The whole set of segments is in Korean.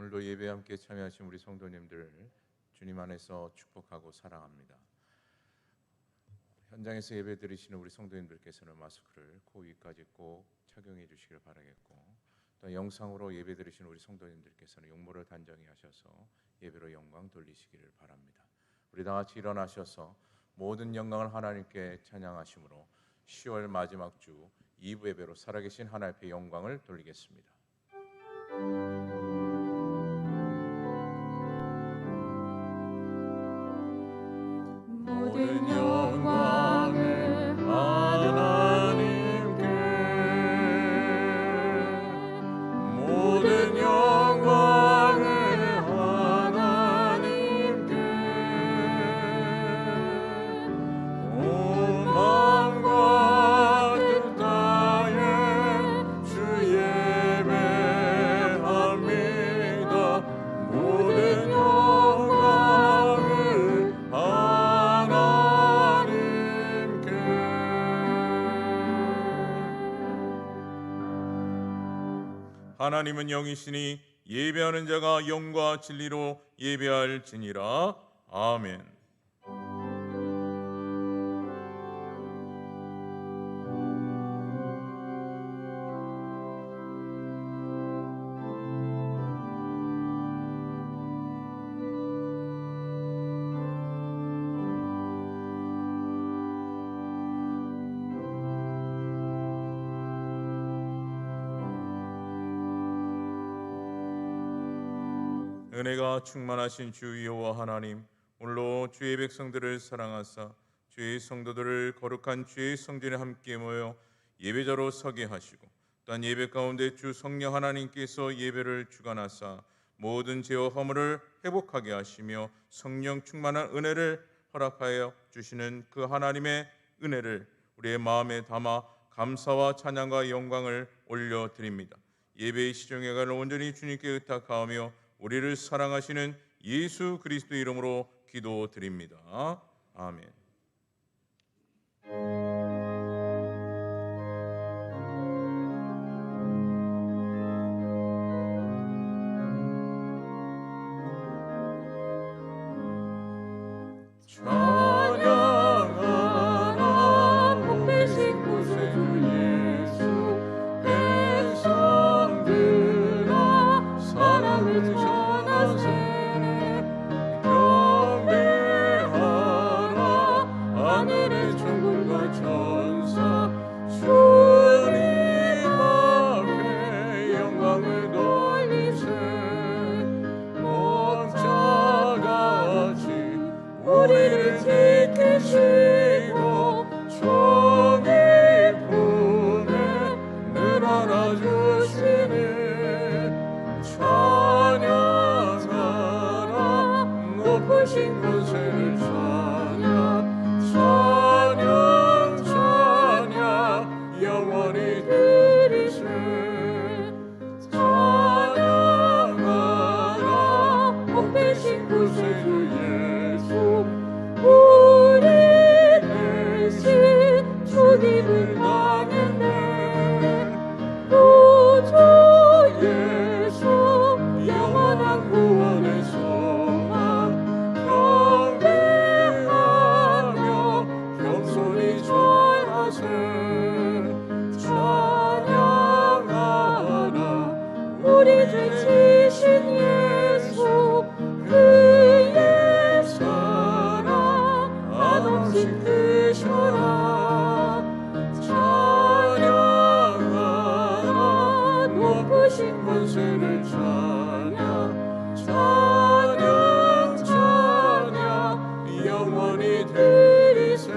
오늘도 예배에 함께 참여하신 우리 성도님들 주님 안에서 축복하고 사랑합니다. 현장에서 예배 드리시는 우리 성도님들께서는 마스크를 코 위까지 꼭 착용해 주시길 바라겠고, 또 영상으로 예배 드리시는 우리 성도님들께서는 용모를 단정히 하셔서 예배로 영광 돌리시기를 바랍니다. 우리 다 같이 일어나셔서 모든 영광을 하나님께 찬양하심으로 10월 마지막 주 2부 예배로 살아계신 하나님 앞에 영광을 돌리겠습니다. 모든 영광을 하나님께, 모든 영광을 하나님께, 온 마음과 뜻 다해 주 예배합니다. 모든 영광을 하나님께. 하나님은 영이시니 예배하는 자가 영과 진리로 예배할지니라. 아멘. 은혜가 충만하신 주 여호와 하나님, 오늘로 주의 백성들을 사랑하사 주의 성도들을 거룩한 주의 성전에 함께 모여 예배자로 서게 하시고, 또한 예배 가운데 주 성령 하나님께서 예배를 주관하사 모든 죄와 허물을 회복하게 하시며 성령 충만한 은혜를 허락하여 주시는 그 하나님의 은혜를 우리의 마음에 담아 감사와 찬양과 영광을 올려드립니다. 예배의 시종회관을 온전히 주님께 의탁하며 우리를 사랑하시는 예수 그리스도 이름으로 기도드립니다. 아멘. 찬양하라 복되신 구주 예수, 백성들아 사랑을 전하세. 경배하라 하늘의 천군과 천사, 주님 앞에 영광을 돌리세. 목자같이 우리를 지키시고 종의 품에 늘 안아주시니 찬양하라 높으신 권세를 찬양, 찬양 찬양 영원히 드리세. 찬양하라 복되신 구세주 예수, 우리 대신 주님을 당했네. 구주 예수 영원한 구원의 소망, 경배하며 겸손히 절하세. 찬양하라 우리 죄 지신 예수, 그의 사랑 한없이 크셔라. 찬양하라 높으신 권세를 찬양, 찬양 찬양 영원히 드리세.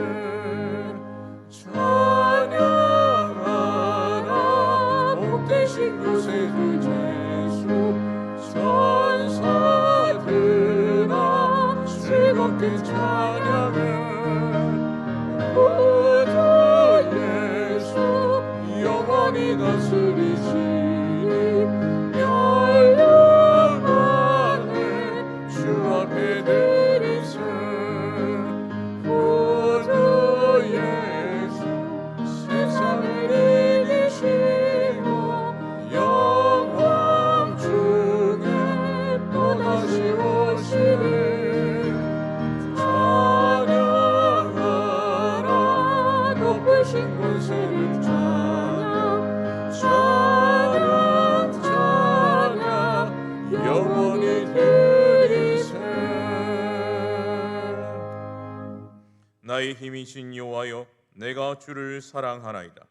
찬양하라 복되신 구세주 예수, 천사들아 즐겁게 찬양해. 권세는 찬양 찬양 찬양 영원히 드리세. 나의 힘이신 여호와여, 내가 주를 사랑하나이다.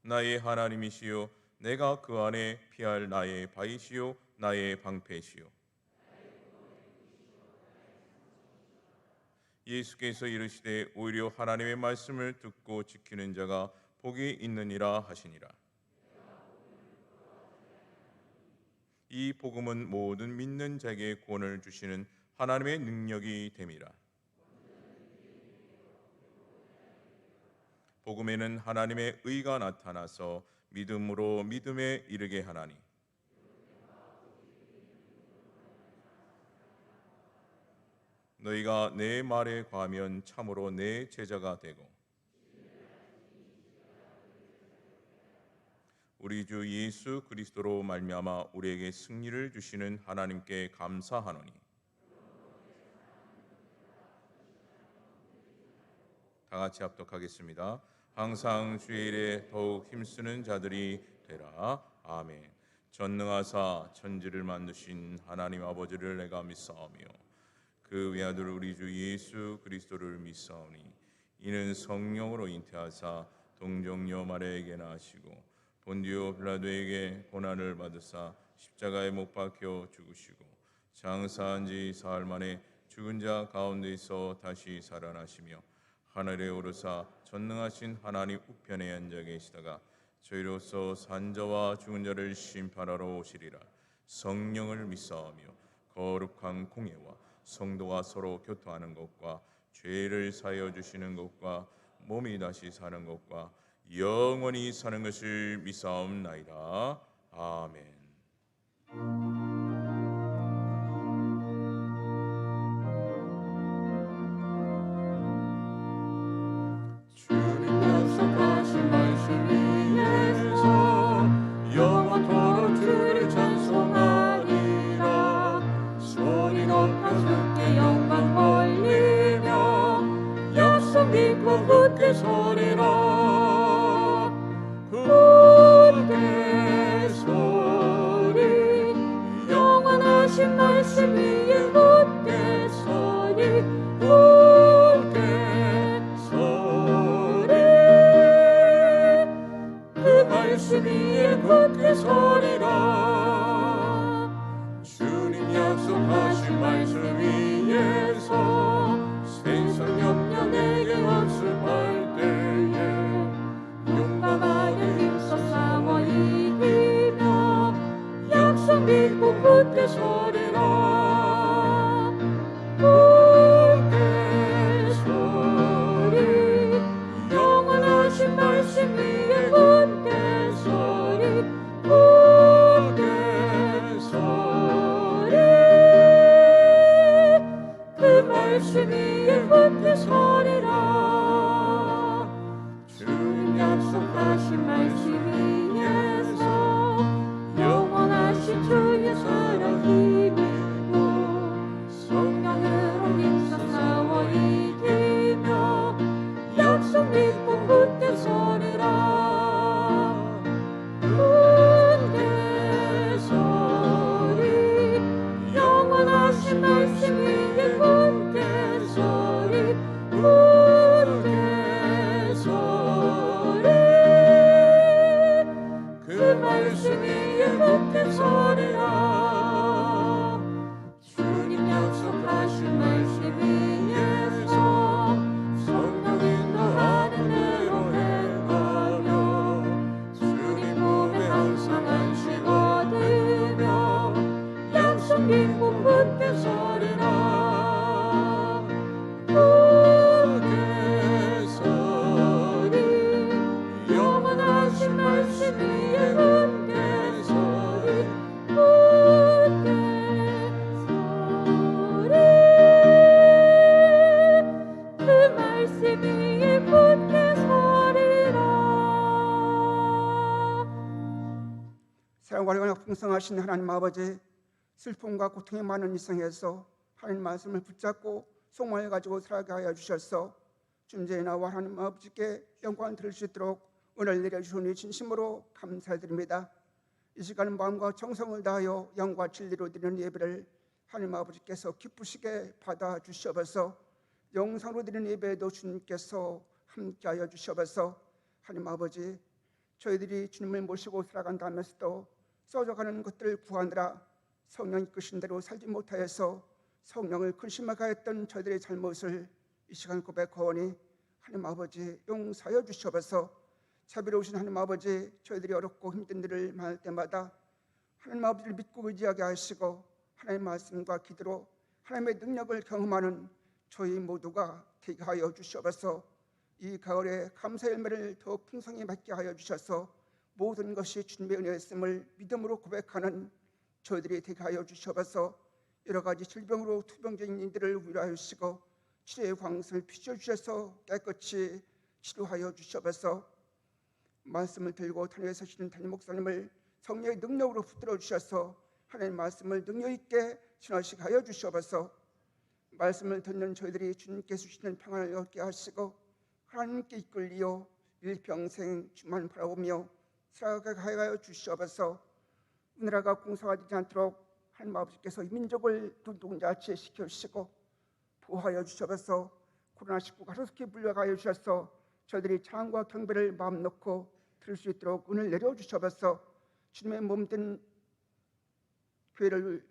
나의 하나님이시여, 내가 그 안에 피할 나의 바위시요 나의 방패시요. 예수께서 이르시되 오히려 하나님의 말씀을 듣고 지키는 자가 복이 있느니라 하시니라. 이 복음은 모든 믿는 자에게 구원을 주시는 하나님의 능력이 됨이라. 복음에는 하나님의 의가 나타나서 믿음으로 믿음에 이르게 하나니, 너희가 내 말에 거하면 참으로 내 제자가 되고 우리 주 예수 그리스도로 말미암아 우리에게 승리를 주시는 하나님께 감사하노니. 다 같이 합독하겠습니다. 항상 주의 일에 더욱 힘쓰는 자들이 되라. 아멘. 전능하사 천지를 만드신 하나님 아버지를 내가 믿사오며 그 외아들 우리 주 예수 그리스도를 믿사오니, 이는 성령으로 잉태하사 동정녀 마리아에게 나시고 본디오 빌라도에게 고난을 받으사 십자가에 못 박혀 죽으시고 장사한 지 사흘 만에 죽은 자 가운데서 다시 살아나시며 하늘에 오르사 전능하신 하나님 우편에 앉아 계시다가 저희로서 산 자와 죽은 자를 심판하러 오시리라. 성령을 믿사오며 거룩한 공예와 성도가 서로 교통하는 것과 죄를 사하여 주시는 것과 몸이 다시 사는 것과 영원히 사는 것을 믿사옵나이다. 아멘. 주님 약속하신 말씀 위에서 영원토록 주를 찬송하리라. 소리 높여 주께 영광 돌리며 약속 믿고 굳게 서리라. 굳게 서리, 영원하신 말씀 위에 굳게 서리. 굳게 서리, 그 말씀 위에 굳게 서리라. 주님 약속하신 말씀 위에서 세상 염려 내게 학습할 때에 용감하게 힘써 싸워 이기며 약속 믿고 굳게 서리라. 굳게 서리, 영원하신 말씀 위에 굳게 서리. 굳게 서리, 그 말씀 위에 굳게 서리라. 주님 약속하신 말씀 위에서 영원하신 주의 사랑 힘입고 성령으로 힘써 싸워 이기며 약속 믿고 굳게 서리라. 굳게 서리, 영원하신 말씀 위에 굳게 서리. 굳게 서리, 그 말씀 위에 굳게 서리라. 주님 약속하신 말씀 위에서 성령 인도하는 대로 행하며 주님 몸에 항상 안식 얻으며 약속 믿고 굳게 서리라. 굳게 서리, 영원하신 말씀 위에 굳게 서리. 굳게 서리, 그 말씀 위에 굳게 서리라. 사랑과 영광 풍성하신 하나님 아버지, 슬픔과 고통이 많은 이 세상에서 하나님 말씀을 붙잡고 소망을 가지고 살아가게 하여 주셔서 주님의 나와 하나님 아버지께 영광을 드릴 수 있도록 은혜를 내려주시니 진심으로 감사드립니다. 이 시간은 마음과 정성을 다하여 영과 진리로 드리는 예배를 하나님 아버지께서 기쁘시게 받아주시옵소서. 영상으로 드리는 예배에도 주님께서 함께하여 주시옵소서. 하나님 아버지, 저희들이 주님을 모시고 살아간다면서도 써져가는 것들을 구하느라 성령 이끄신 대로 살지 못하여서 성령을 근심하게 했던 저희들의 잘못을 이 시간 고백하오니 하나님 아버지 용서하여 주시옵소서. 자비로우신 하나님 아버지, 저희들이 어렵고 힘든 일을 만날 때마다 하나님 아버지를 믿고 의지하게 하시고 하나님의 말씀과 기도로 하나님의 능력을 경험하는 저희 모두가 되게 하여 주시옵소서. 이 가을에 감사의 열매를 더욱 풍성히 맺게 하여 주셔서 모든 것이 주님의 은혜였음을 믿음으로 고백하는 저희들이 되게 하여 주시옵소서. 여러 가지 질병으로 투병적인 이들을 위로하여 주시고 치료의 광선을 비춰주셔서 깨끗이 치료하여 주시옵소서. 말씀을 들고 단위에 서시는 담임 목사님을 성령의 능력으로 붙들어 주셔서 하나님의 말씀을 능력 있게 전하시게 하여 주시옵소서. 말씀을 듣는 저희들이 주님께서 주시는 평안을 얻게 하시고 하나님께 이끌리어 일평생 주만 바라보며 살아가게 하여 주시옵소서. 은혜가 공사가 되지 않도록 하나님 아버지께서 이 민족을 눈동자치에 시켜주시고 보호하여 주시옵소서. 코로나19 가속히 물러가여 주셔서 저희들이 찬양과 경배를 마음 놓고 들을 수 있도록 은혜를 내려주셔서 주님의 몸된 교회를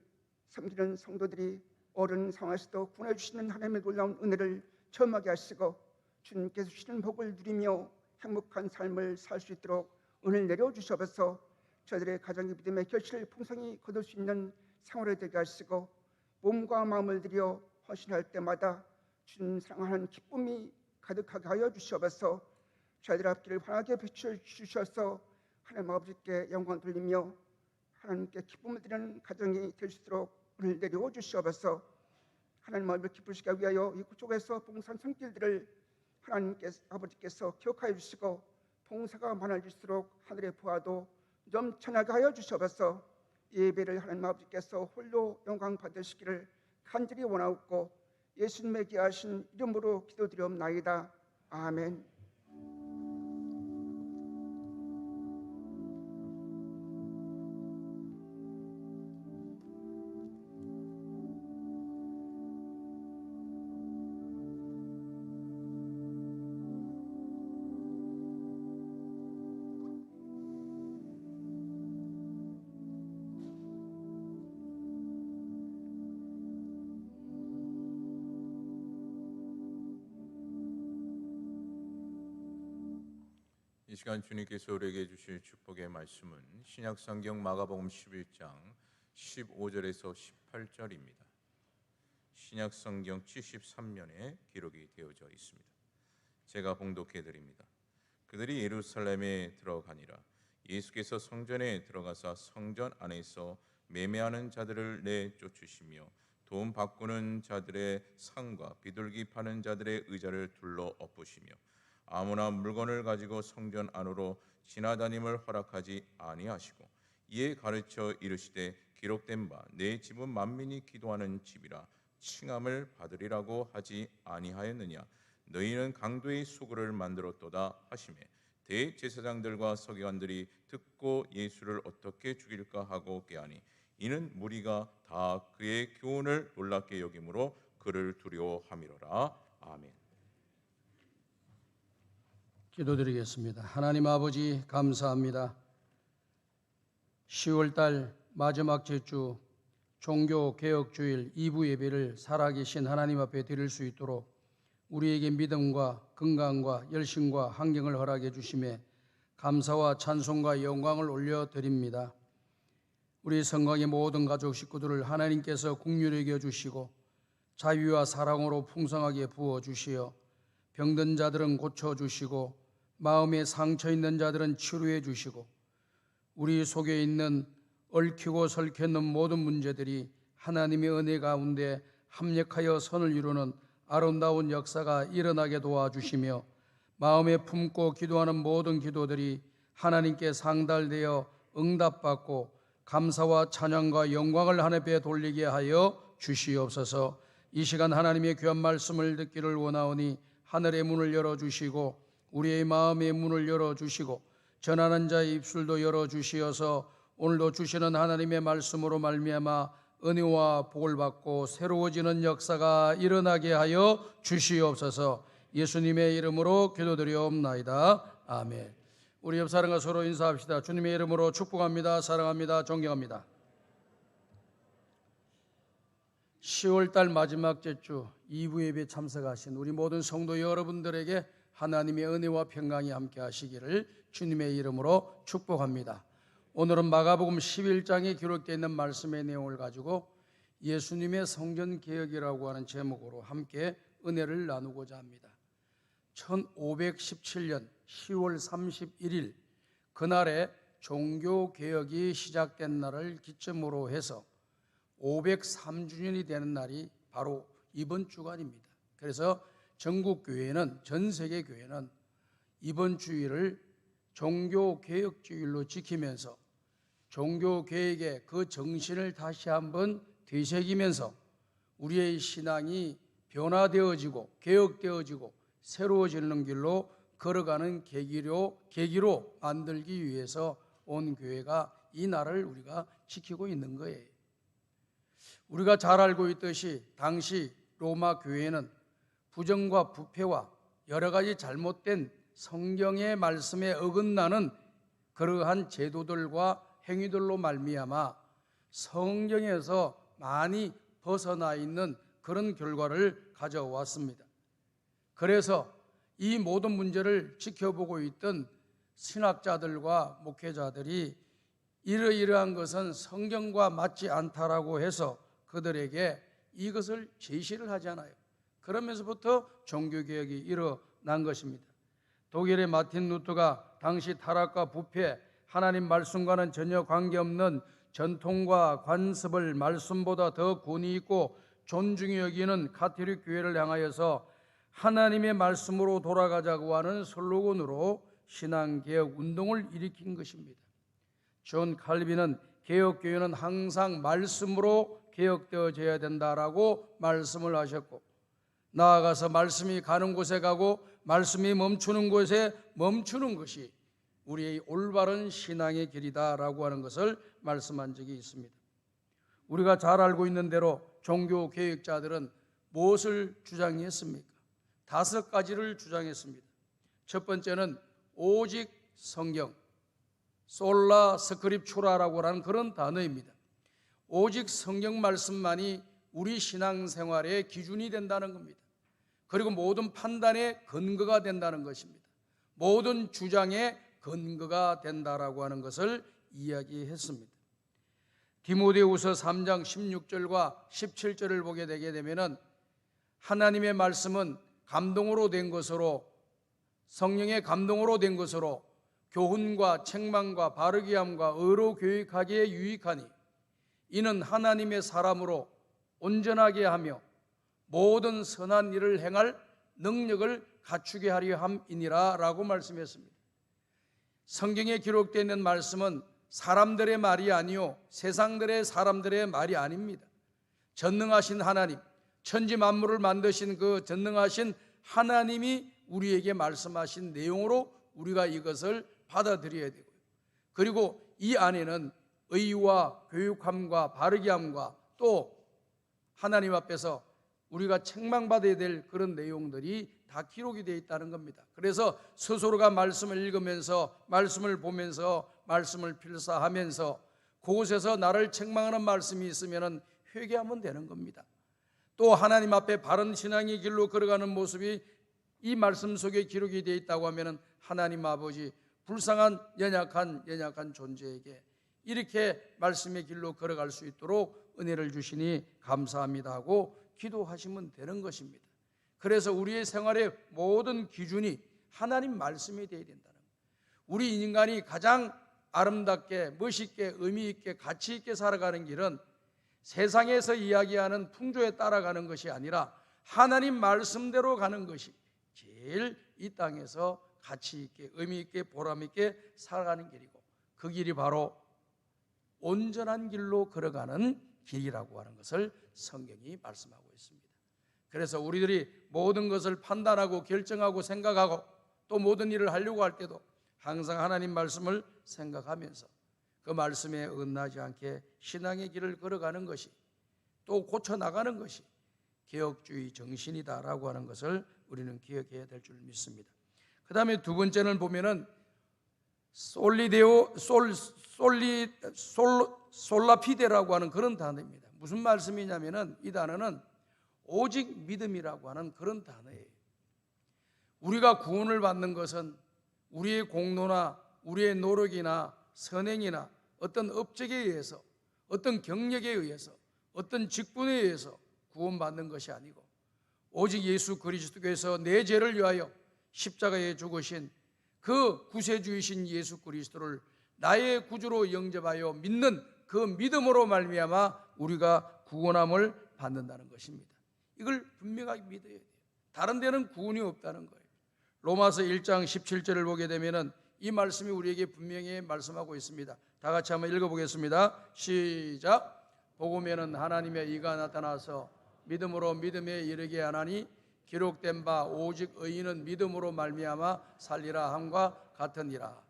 섬기는 성도들이 어려운 상황에서도 구원해 주시는 하나님의 놀라운 은혜를 체험하게 하시고 주님께서 주시는 복을 누리며 행복한 삶을 살 수 있도록 은혜를 내려주셔서 저희들의 가정의 믿음의 결실을 풍성히 거둘 수 있는 생활을 되게 하시고 몸과 마음을 들여 헌신할 때마다 주님 사랑하는 기쁨이 가득하게 하여 주시옵소서. 저희들 앞길을 환하게 비춰주셔서 하나님 아버지께 영광 돌리며 하나님께 기쁨을 드리는 가정이 될 수 있도록 은혜를 내려 주시옵소서. 하나님 마음을 기쁘시게 위하여 이 쪽에서 봉사한 손길들을 하나님께서 아버지께서 기억하여 주시고 봉사가 많아질수록 하늘의 부하도 넘쳐나게 하여 주시옵소서. 예배를 하나님 아버지께서 홀로 영광 받으시기를 간절히 원하옵고 예수님의 귀하신 이름으로 기도드리옵나이다. 아멘. 이 시간 주님께서 우리에게 주실 축복의 말씀은 신약성경 마가복음 11장 15절에서 18절입니다. 신약성경 73면에 기록이 되어져 있습니다. 제가 봉독해 드립니다. 그들이 예루살렘에 들어가니라. 예수께서 성전에 들어가사 성전 안에서 매매하는 자들을 내쫓으시며 돈 바꾸는 자들의 상과 비둘기 파는 자들의 의자를 둘러 엎으시며 아무나 물건을 가지고 성전 안으로 지나다님을 허락하지 아니하시고 이에 가르쳐 이르시되 기록된 바 내 집은 만민이 기도하는 집이라 칭함을 받으리라고 하지 아니하였느냐. 너희는 강도의 수구를 만들었도다 하시매 대제사장들과 서기관들이 듣고 예수를 어떻게 죽일까 하고 꾀하니 이는 무리가 다 그의 교훈을 놀랍게 여김으로 그를 두려워함이로라. 아멘. 기도드리겠습니다. 하나님 아버지 감사합니다. 10월달 마지막 제주 종교개혁주일 2부 예배를 살아계신 하나님 앞에 드릴 수 있도록 우리에게 믿음과 건강과 열심과 환경을 허락해 주심에 감사와 찬송과 영광을 올려드립니다. 우리 성강의 모든 가족 식구들을 하나님께서 긍휼히 여겨주시고 자유와 사랑으로 풍성하게 부어주시어 병든 자들은 고쳐주시고 마음에 상처 있는 자들은 치료해 주시고 우리 속에 있는 얽히고 설켰는 모든 문제들이 하나님의 은혜 가운데 합력하여 선을 이루는 아름다운 역사가 일어나게 도와주시며 마음에 품고 기도하는 모든 기도들이 하나님께 상달되어 응답받고 감사와 찬양과 영광을 하나님께 돌리게 하여 주시옵소서. 이 시간 하나님의 귀한 말씀을 듣기를 원하오니 하늘의 문을 열어주시고 우리의 마음의 문을 열어주시고 전하는 자의 입술도 열어주시어서 오늘도 주시는 하나님의 말씀으로 말미암아 은혜와 복을 받고 새로워지는 역사가 일어나게 하여 주시옵소서. 예수님의 이름으로 기도드리옵나이다. 아멘. 우리 옆 사람과 서로 인사합시다. 주님의 이름으로 축복합니다. 사랑합니다. 존경합니다. 10월달 마지막 제주 2부 예배 참석하신 우리 모든 성도 여러분들에게 하나님의 은혜와 평강이 함께 하시기를 주님의 이름으로 축복합니다. 오늘은 마가복음 11장에 기록되어 있는 말씀의 내용을 가지고 예수님의 성전개혁이라고 하는 제목으로 함께 은혜를 나누고자 합니다. 1517년 10월 31일 그날에 종교개혁이 시작된 날을 기점으로 해서 503주년이 되는 날이 바로 이번 주간입니다. 그래서 전국 교회는, 전 세계 교회는 이번 주일을 종교개혁주일로 지키면서 종교개혁의 그 정신을 다시 한번 되새기면서 우리의 신앙이 변화되어지고 개혁되어지고 새로워지는 길로 걸어가는 계기로 만들기 위해서 온 교회가 이 날을 우리가 지키고 있는 거예요. 우리가 잘 알고 있듯이 당시 로마 교회는 부정과 부패와 여러 가지 잘못된 성경의 말씀에 어긋나는 그러한 제도들과 행위들로 말미암아 성경에서 많이 벗어나 있는 그런 결과를 가져왔습니다. 그래서 이 모든 문제를 지켜보고 있던 신학자들과 목회자들이 이러이러한 것은 성경과 맞지 않다라고 해서 그들에게 이것을 제시를 하잖아요. 그러면서부터 종교개혁이 일어난 것입니다. 독일의 마틴 루터가 당시 타락과 부패, 하나님 말씀과는 전혀 관계없는 전통과 관습을 말씀보다 더 권위 있고 존중히 여기는 가톨릭 교회를 향하여서 하나님의 말씀으로 돌아가자고 하는 슬로건으로 신앙개혁 운동을 일으킨 것입니다. 존 칼빈은 개혁교회는 항상 말씀으로 개혁되어져야 된다라고 말씀을 하셨고, 나아가서 말씀이 가는 곳에 가고 말씀이 멈추는 곳에 멈추는 것이 우리의 올바른 신앙의 길이다라고 하는 것을 말씀한 적이 있습니다. 우리가 잘 알고 있는 대로 종교개혁자들은 무엇을 주장했습니까? 5가지를 주장했습니다. 첫 번째는 오직 성경, 솔라 스크립추라라고 하는 그런 단어입니다. 오직 성경 말씀만이 우리 신앙생활의 기준이 된다는 겁니다. 그리고 모든 판단의 근거가 된다는 것입니다. 모든 주장의 근거가 된다라고 하는 것을 이야기했습니다. 디모데후서 3장 16절과 17절을 보게 되게 되면은 하나님의 말씀은 감동으로 된 것으로, 성령의 감동으로 된 것으로 교훈과 책망과 바르게 함과 의로 교육하기에 유익하니 이는 하나님의 사람으로 온전하게 하며 모든 선한 일을 행할 능력을 갖추게 하려 함이니라 라고 말씀했습니다. 성경에 기록되어 있는 말씀은 사람들의 말이 아니요 세상들의 사람들의 말이 아닙니다. 전능하신 하나님, 천지 만물을 만드신 그 전능하신 하나님이 우리에게 말씀하신 내용으로 우리가 이것을 받아들여야 되고요. 그리고 이 안에는 의와 교육함과 바르게 함과 또 하나님 앞에서 우리가 책망받아야 될 그런 내용들이 다 기록이 되어 있다는 겁니다. 그래서 스스로가 말씀을 읽으면서 말씀을 보면서 말씀을 필사하면서 그곳에서 나를 책망하는 말씀이 있으면 회개하면 되는 겁니다. 또 하나님 앞에 바른 신앙의 길로 걸어가는 모습이 이 말씀 속에 기록이 되어 있다고 하면 하나님 아버지 불쌍한 연약한 존재에게 이렇게 말씀의 길로 걸어갈 수 있도록 은혜를 주시니 감사합니다 하고 기도하시면 되는 것입니다. 그래서 우리의 생활의 모든 기준이 하나님 말씀이 되어야 된다는 거예요. 우리 인간이 가장 아름답게 멋있게 의미 있게 가치 있게 살아가는 길은 세상에서 이야기하는 풍조에 따라가는 것이 아니라 하나님 말씀대로 가는 것이 제일 이 땅에서 가치 있게 의미 있게 보람 있게 살아가는 길이고, 그 길이 바로 온전한 길로 걸어가는 길이라고 하는 것을 성경이 말씀하고 있습니다. 그래서 우리들이 모든 것을 판단하고 결정하고 생각하고 또 모든 일을 하려고 할 때도 항상 하나님 말씀을 생각하면서 그 말씀에 어긋나지 않게 신앙의 길을 걸어가는 것이 또 고쳐나가는 것이 개혁주의 정신이다라고 하는 것을 우리는 기억해야 될 줄 믿습니다. 그 다음에 두 번째는 보면은 솔라피데라고 하는 그런 단어입니다. 무슨 말씀이냐면은 이 단어는 오직 믿음이라고 하는 그런 단어예요. 우리가 구원을 받는 것은 우리의 공로나 우리의 노력이나 선행이나 어떤 업적에 의해서 어떤 경력에 의해서 어떤 직분에 의해서 구원받는 것이 아니고 오직 예수 그리스도께서 내 죄를 위하여 십자가에 죽으신 그 구세주이신 예수 그리스도를 나의 구주로 영접하여 믿는 그 믿음으로 말미암아 우리가 구원함을 받는다는 것입니다. 이걸 분명하게 믿어야 돼요. 다른 데는 구원이 없다는 거예요. 로마서 1장 17절을 보게 되면은 이 말씀이 우리에게 분명히 말씀하고 있습니다. 다 같이 한번 읽어보겠습니다. 시작. 복음에는 하나님의 의가 나타나서 믿음으로 믿음에 이르게 하나니 기록된 바 오직 의인은 믿음으로 말미암아 살리라 함과 같으니라.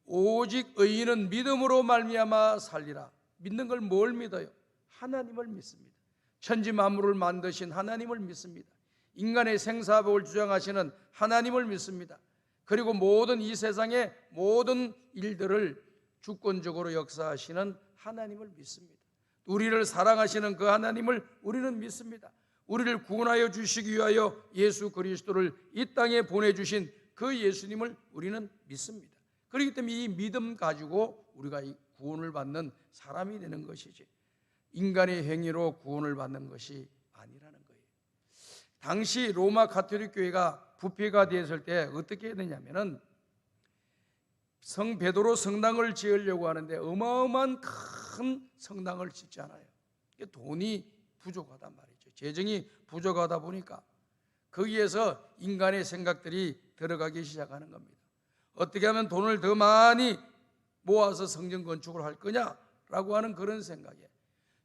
오직 의인은 믿음으로 말미암아 살리라. 믿는 걸 뭘 믿어요? 하나님을 믿습니다. 천지 만물을 만드신 하나님을 믿습니다. 인간의 생사복을 주장하시는 하나님을 믿습니다. 그리고 모든 이 세상의 모든 일들을 주권적으로 역사하시는 하나님을 믿습니다. 우리를 사랑하시는 그 하나님을 우리는 믿습니다. 우리를 구원하여 주시기 위하여 예수 그리스도를 이 땅에 보내주신 그 예수님을 우리는 믿습니다. 그렇기 때문에 이 믿음 가지고 우리가 이 구원을 받는 사람이 되는 것이지 인간의 행위로 구원을 받는 것이 아니라는 거예요. 당시 로마 가톨릭 교회가 부패가 되었을 때 어떻게 되냐면은 성 베드로 성당을 지으려고 하는데 어마어마한 큰 성당을 짓잖아요. 돈이 부족하단 말이죠. 재정이 부족하다 보니까 거기에서 인간의 생각들이 들어가기 시작하는 겁니다. 어떻게 하면 돈을 더 많이 모아서 성전 건축을 할 거냐라고 하는 그런 생각에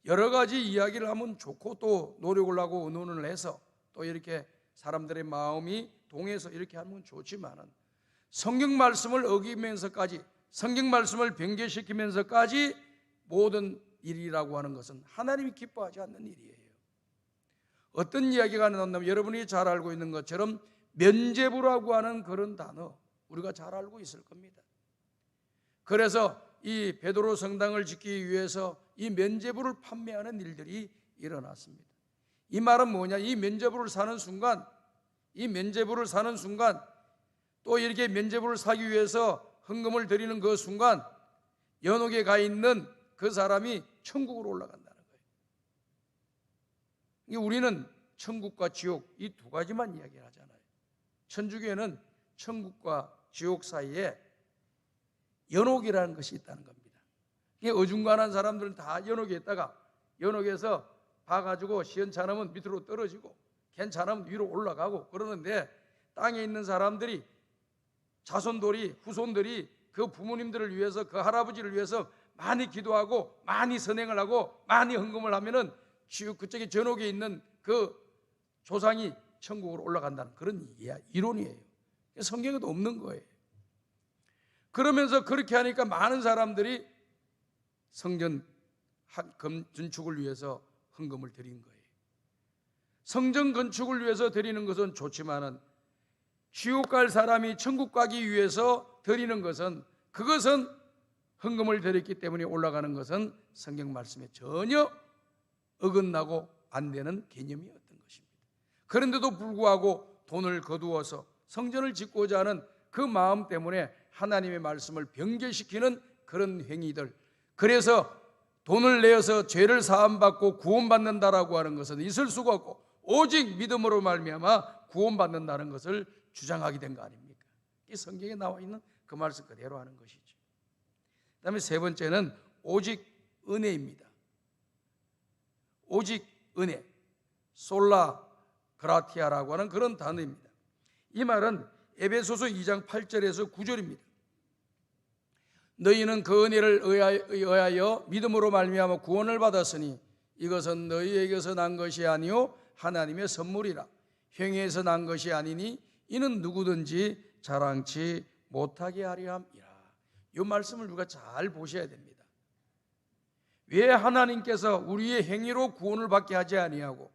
여러 가지 이야기를 하면 좋고 또 노력을 하고 의논을 해서 또 이렇게 사람들의 마음이 동해서 이렇게 하면 좋지만은 성경 말씀을 어기면서까지 성경 말씀을 변개시키면서까지 모든 일이라고 하는 것은 하나님이 기뻐하지 않는 일이에요. 어떤 이야기가 나온다면 여러분이 잘 알고 있는 것처럼 면죄부라고 하는 그런 단어 우리가 잘 알고 있을 겁니다. 그래서 이 베드로 성당을 짓기 위해서 이 면죄부를 판매하는 일들이 일어났습니다. 이 말은 뭐냐? 이 면죄부를 사는 순간 또 이렇게 면죄부를 사기 위해서 헌금을 드리는 그 순간 연옥에 가 있는 그 사람이 천국으로 올라간다는 거예요. 우리는 천국과 지옥 이 두 가지만 이야기를 하잖아요. 천주교에는 천국과 지옥 사이에 연옥이라는 것이 있다는 겁니다. 어중간한 사람들은 다 연옥에 있다가 연옥에서 봐가지고 시원찮으면 밑으로 떨어지고 괜찮으면 위로 올라가고 그러는데 땅에 있는 사람들이 자손들이 후손들이 그 부모님들을 위해서 그 할아버지를 위해서 많이 기도하고 많이 선행을 하고 많이 헌금을 하면은 그쪽에 전옥에 있는 그 조상이 천국으로 올라간다는 그런 이론이에요. 성경에도 없는 거예요. 그러면서 그렇게 하니까 많은 사람들이 성전 건축을 위해서 헌금을 드린 거예요. 성전 건축을 위해서 드리는 것은 좋지만은 지옥 갈 사람이 천국 가기 위해서 드리는 것은 그것은 헌금을 드렸기 때문에 올라가는 것은 성경 말씀에 전혀 어긋나고 안 되는 개념이었던 것입니다. 그런데도 불구하고 돈을 거두어서 성전을 짓고자 하는 그 마음 때문에 하나님의 말씀을 변개시키는 그런 행위들, 그래서 돈을 내어서 죄를 사함받고 구원받는다라고 하는 것은 있을 수가 없고 오직 믿음으로 말미암아 구원받는다는 것을 주장하게 된 거 아닙니까? 이 성경에 나와 있는 그 말씀 그대로 하는 것이죠. 그 다음에 세 번째는 오직 은혜입니다. 오직 은혜, 솔라 그라티아라고 하는 그런 단어입니다. 이 말은 에베소서 2장 8절에서 9절입니다. 너희는 그 은혜를 의하여 믿음으로 말미암아 구원을 받았으니 이것은 너희에게서 난 것이 아니요 하나님의 선물이라. 행위에서 난 것이 아니니 이는 누구든지 자랑치 못하게 하려 함이라. 이 말씀을 우리가 잘 보셔야 됩니다. 왜 하나님께서 우리의 행위로 구원을 받게 하지 아니하고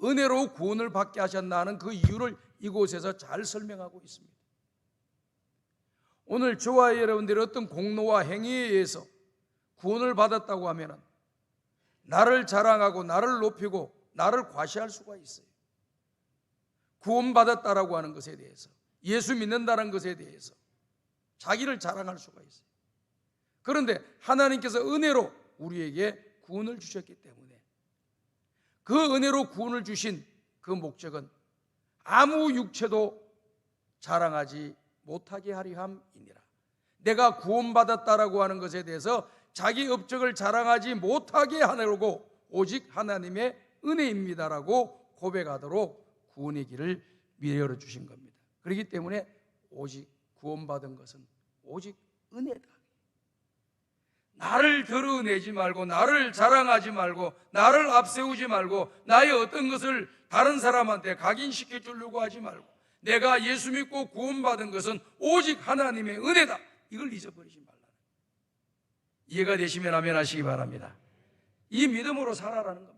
은혜로 구원을 받게 하셨나 하는 그 이유를 이곳에서 잘 설명하고 있습니다. 오늘 저와 여러분들이 어떤 공로와 행위에 의해서 구원을 받았다고 하면 나를 자랑하고 나를 높이고 나를 과시할 수가 있어요. 구원받았다라고 하는 것에 대해서, 예수 믿는다는 것에 대해서 자기를 자랑할 수가 있어요. 그런데 하나님께서 은혜로 우리에게 구원을 주셨기 때문에 그 은혜로 구원을 주신 그 목적은 아무 육체도 자랑하지 못하게 하려 함이니라. 내가 구원받았다라고 하는 것에 대해서 자기 업적을 자랑하지 못하게 하려고 오직 하나님의 은혜입니다라고 고백하도록 구원의 길을 열어주신 겁니다. 그렇기 때문에 오직 구원받은 것은 오직 은혜다. 나를 드러내지 말고 나를 자랑하지 말고 나를 앞세우지 말고 나의 어떤 것을 다른 사람한테 각인시켜 주려고 하지 말고 내가 예수 믿고 구원받은 것은 오직 하나님의 은혜다. 이걸 잊어버리지 말라. 이해가 되시면 아멘 하시기 바랍니다. 이 믿음으로 살아라는 겁니다.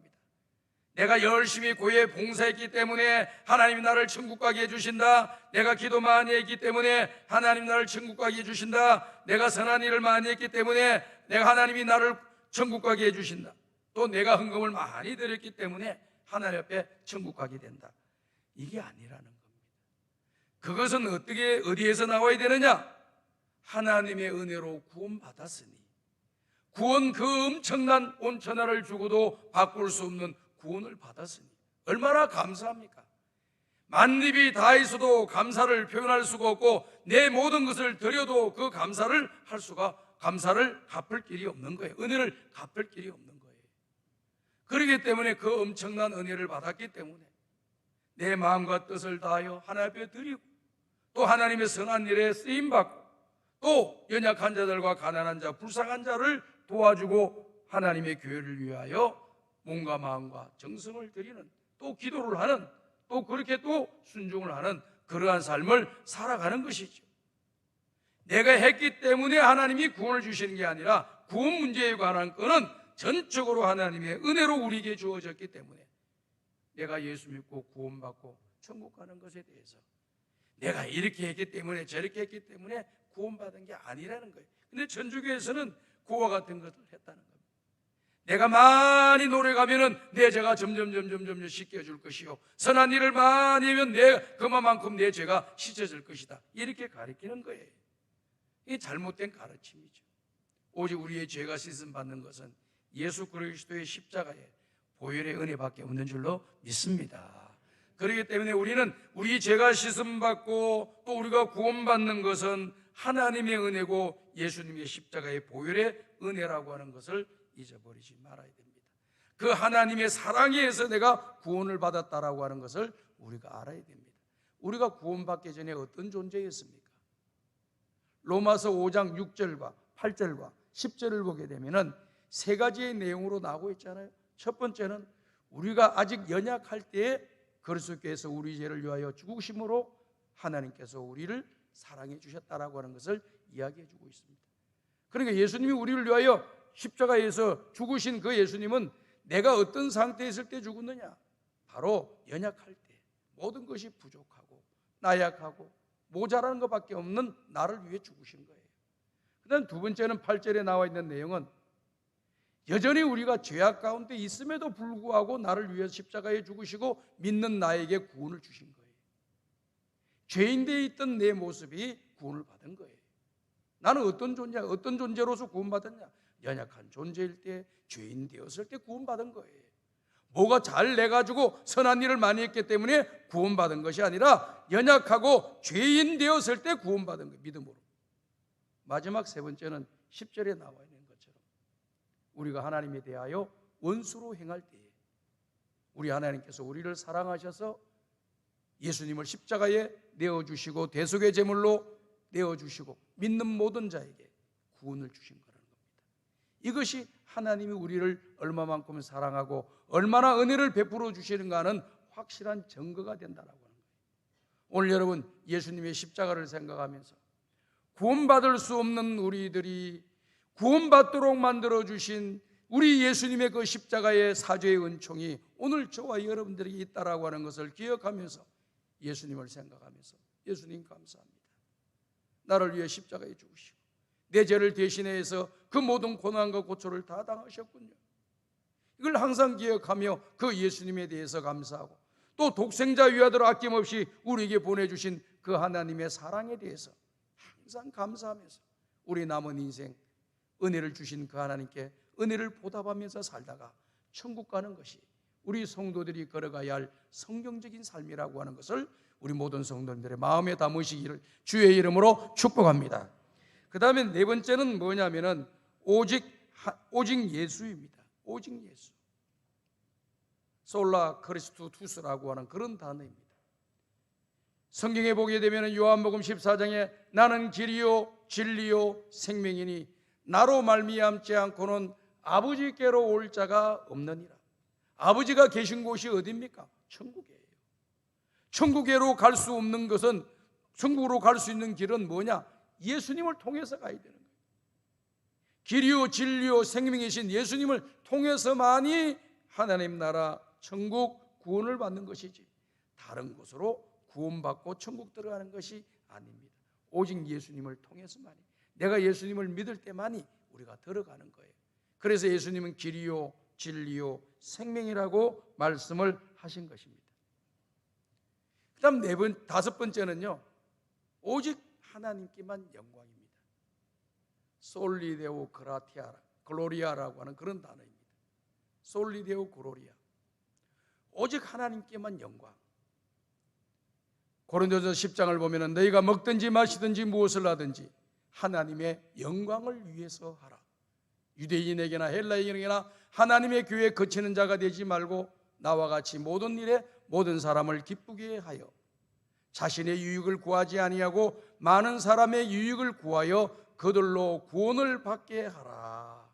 내가 열심히 교회에 봉사했기 때문에 하나님이 나를 천국 가게 해주신다. 내가 기도 많이 했기 때문에 하나님 나를 천국 가게 해주신다. 내가 선한 일을 많이 했기 때문에 내가 하나님이 나를 천국 가게 해주신다. 또 내가 헌금을 많이 드렸기 때문에 하나님 앞에 천국 가게 된다. 이게 아니라는 겁니다. 그것은 어디에서 나와야 되느냐? 하나님의 은혜로 구원받았으니 구원 그 엄청난 온천하를 주고도 바꿀 수 없는 구원을 받았으니 얼마나 감사합니까? 만립이 다 있어도 감사를 표현할 수가 없고 내 모든 것을 드려도 그 감사를 갚을 길이 없는 거예요. 은혜를 갚을 길이 없는 거예요. 그렇기 때문에 그 엄청난 은혜를 받았기 때문에 내 마음과 뜻을 다하여 하나님 앞에 드리고 또 하나님의 선한 일에 쓰임받고 또 연약한 자들과 가난한 자, 불쌍한 자를 도와주고 하나님의 교회를 위하여 몸과 마음과 정성을 드리는, 또 기도를 하는, 또 그렇게 또 순종을 하는 그러한 삶을 살아가는 것이죠. 내가 했기 때문에 하나님이 구원을 주시는 게 아니라 구원 문제에 관한 것은 전적으로 하나님의 은혜로 우리에게 주어졌기 때문에 내가 예수 믿고 구원받고 천국 가는 것에 대해서 내가 이렇게 했기 때문에 저렇게 했기 때문에 구원받은 게 아니라는 거예요. 근데 천주교에서는 그와 같은 것을 했다는 겁니다. 내가 많이 노력하면 내 죄가 점점 씻겨질 것이요 선한 일을 많이 하면 그만큼 내 죄가 씻어질 것이다. 이렇게 가르치는 거예요. 이게 잘못된 가르침이죠. 오직 우리의 죄가 씻음 받는 것은 예수 그리스도의 십자가의 보혈의 은혜밖에 없는 줄로 믿습니다. 그렇기 때문에 우리는 우리 죄가 씻음 받고 또 우리가 구원받는 것은 하나님의 은혜고 예수님의 십자가의 보혈의 은혜라고 하는 것을 잊어버리지 말아야 됩니다. 그 하나님의 사랑에 의해서 내가 구원을 받았다라고 하는 것을 우리가 알아야 됩니다. 우리가 구원받기 전에 어떤 존재였습니까? 로마서 5장 6절과 8절과 10절을 보게 되면 세 가지의 내용으로 나오고 있잖아요. 첫 번째는 우리가 아직 연약할 때에 그리스도께서 우리 죄를 위하여 죽으심으로 하나님께서 우리를 사랑해 주셨다라고 하는 것을 이야기해 주고 있습니다. 그러니까 예수님이 우리를 위하여 십자가에서 죽으신 그 예수님은 내가 어떤 상태에 있을 때 죽었느냐? 바로 연약할 때, 모든 것이 부족하고 나약하고 모자라는 것밖에 없는 나를 위해 죽으신 거예요. 그다음 두 번째는 8절에 나와 있는 내용은 여전히 우리가 죄악 가운데 있음에도 불구하고 나를 위해 십자가에 죽으시고 믿는 나에게 구원을 주신 거예요. 죄인되어 있던 내 모습이 구원을 받은 거예요. 나는 어떤 존재로서 구원받았냐? 연약한 존재일 때, 죄인 되었을 때 구원받은 거예요. 뭐가 잘 내가지고 선한 일을 많이 했기 때문에 구원받은 것이 아니라 연약하고 죄인 되었을 때 구원받은 거예요. 믿음으로. 마지막 세 번째는 10절에 나와 있는 것처럼 우리가 하나님에 대하여 원수로 행할 때에 우리 하나님께서 우리를 사랑하셔서 예수님을 십자가에 내어주시고 대속의 제물로 내어주시고 믿는 모든 자에게 구원을 주신 거라는 겁니다. 이것이 하나님이 우리를 얼마만큼 사랑하고 얼마나 은혜를 베풀어 주시는가 하는 확실한 증거가 된다라고 하는 거예요. 오늘 여러분 예수님의 십자가를 생각하면서 구원받을 수 없는 우리들이 구원받도록 만들어주신 우리 예수님의 그 십자가의 사죄의 은총이 오늘 저와 여러분들에게 있다라고 하는 것을 기억하면서 예수님을 생각하면서 예수님 감사합니다. 나를 위해 십자가에 죽으시고 내 죄를 대신해서 그 모든 고난과 고초를 다 당하셨군요. 이걸 항상 기억하며 그 예수님에 대해서 감사하고 또 독생자 위아들 아낌없이 우리에게 보내주신 그 하나님의 사랑에 대해서 항상 감사하면서 우리 남은 인생 은혜를 주신 그 하나님께 은혜를 보답하면서 살다가 천국 가는 것이 우리 성도들이 걸어가야 할 성경적인 삶이라고 하는 것을 우리 모든 성도님들의 마음에 담으시기를 주의 이름으로 축복합니다. 그 다음에 네 번째는 뭐냐면은 오직 예수입니다. 오직 예수. 솔라 크리스투투스라고 하는 그런 단어입니다. 성경에 보게 되면 요한복음 14장에 나는 길이요 진리요 생명이니 나로 말미암지 않고는 아버지께로 올 자가 없느니라. 아버지가 계신 곳이 어디입니까? 천국이에요. 천국으로 갈 수 없는 것은, 천국으로 갈 수 있는 길은 뭐냐? 예수님을 통해서 가야 되는 거예요. 길이요 진리요 생명이신 예수님을 통해서만이 하나님 나라 천국 구원을 받는 것이지 다른 곳으로 구원받고 천국 들어가는 것이 아닙니다. 오직 예수님을 통해서만이, 내가 예수님을 믿을 때만이 우리가 들어가는 거예요. 그래서 예수님은 길이요 진리요 생명이라고 말씀을 하신 것입니다. 그 다음 다섯 번째는요, 오직 하나님께만 영광입니다. 솔리데오 글로리아라고 하는 그런 단어입니다. 솔리데오 글로리아, 오직 하나님께만 영광. 고린도전서 10장을 보면 너희가 먹든지 마시든지 무엇을 하든지 하나님의 영광을 위해서 하라. 유대인에게나 헬라인에게나 하나님의 교회에 그치는 자가 되지 말고 나와 같이 모든 일에 모든 사람을 기쁘게 하여 자신의 유익을 구하지 아니하고 많은 사람의 유익을 구하여 그들로 구원을 받게 하라.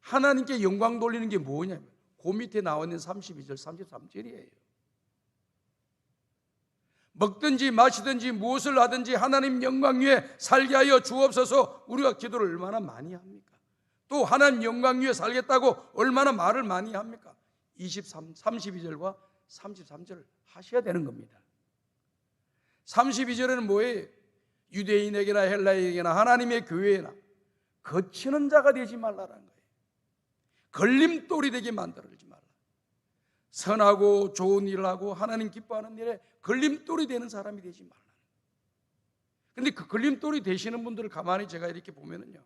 하나님께 영광 돌리는 게 뭐냐면 그 밑에 나와 있는 32절 33절이에요. 먹든지 마시든지 무엇을 하든지 하나님 영광 위에 살게 하여 주옵소서. 우리가 기도를 얼마나 많이 합니까? 또 하나님 영광 위에 살겠다고 얼마나 말을 많이 합니까? 32절과 33절을 하셔야 되는 겁니다. 32절에는 뭐예요? 유대인에게나 헬라인에게나 하나님의 교회에나 거치는 자가 되지 말라라는 거예요. 걸림돌이 되게 만들지 말라. 선하고 좋은 일을 하고 하나님 기뻐하는 일에 걸림돌이 되는 사람이 되지 말라. 그런데 그 걸림돌이 되시는 분들을 가만히 제가 이렇게 보면은요,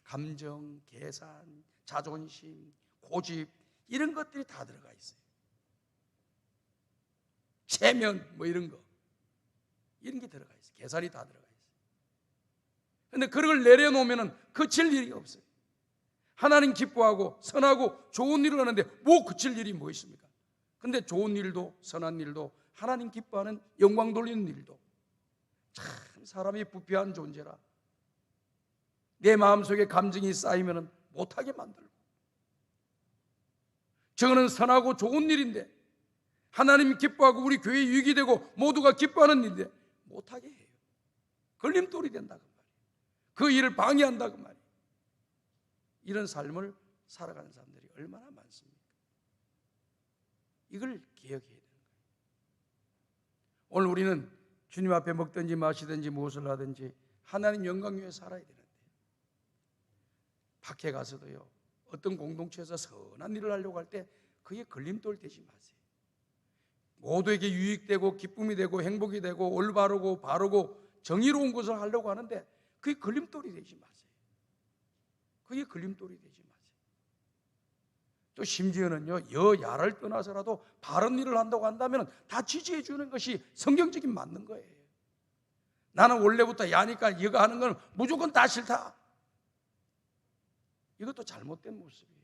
감정, 계산, 자존심, 고집 이런 것들이 다 들어가 있어요. 체면 뭐 이런 거, 이런 게 들어가 있어요. 계산이 다 들어가 있어요. 그런데 그런 걸 내려놓으면 그칠 일이 없어요. 하나님 기뻐하고 선하고 좋은 일을 하는데 뭐 그칠 일이 뭐 있습니까? 근데 좋은 일도 선한 일도 하나님 기뻐하는 영광 돌리는 일도 참 사람이 부패한 존재라 내 마음속에 감정이 쌓이면 못하게 만들고, 저거는 선하고 좋은 일인데 하나님이 기뻐하고 우리 교회에 유익이 되고 모두가 기뻐하는 일인데 못하게 해요. 걸림돌이 된다고 말이에요. 그 일을 방해한다고 말이에요. 이런 삶을 살아가는 사람들이 얼마나 많습니까? 이걸 기억해야 되는 거예요. 오늘 우리는 주님 앞에 먹든지 마시든지 무엇을 하든지 하나님 영광 위에 살아야 되는데, 밖에 가서도요, 어떤 공동체에서 선한 일을 하려고 할 때 그게 걸림돌 되지 마세요. 모두에게 유익되고 기쁨이 되고 행복이 되고 올바르고 바르고 정의로운 것을 하려고 하는데 그게 걸림돌이 되지 마세요. 그게 걸림돌이 되지 마세요. 또 심지어는요, 여야를 떠나서라도 바른 일을 한다고 한다면 다 지지해 주는 것이 성경적인 맞는 거예요. 나는 원래부터 야니까 여가 하는 건 무조건 다 싫다. 이것도 잘못된 모습이에요.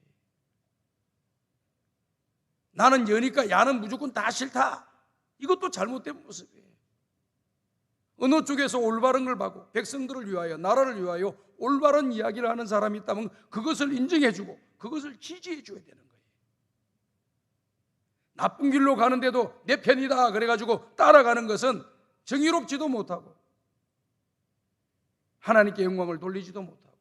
나는 여니까 야는 무조건 다 싫다. 이것도 잘못된 모습이에요. 어느 쪽에서 올바른 걸 받고 백성들을 위하여 나라를 위하여 올바른 이야기를 하는 사람이 있다면 그것을 인정해 주고 그것을 지지해 줘야 되는 거예요. 나쁜 길로 가는데도 내 편이다 그래가지고 따라가는 것은 정의롭지도 못하고 하나님께 영광을 돌리지도 못하고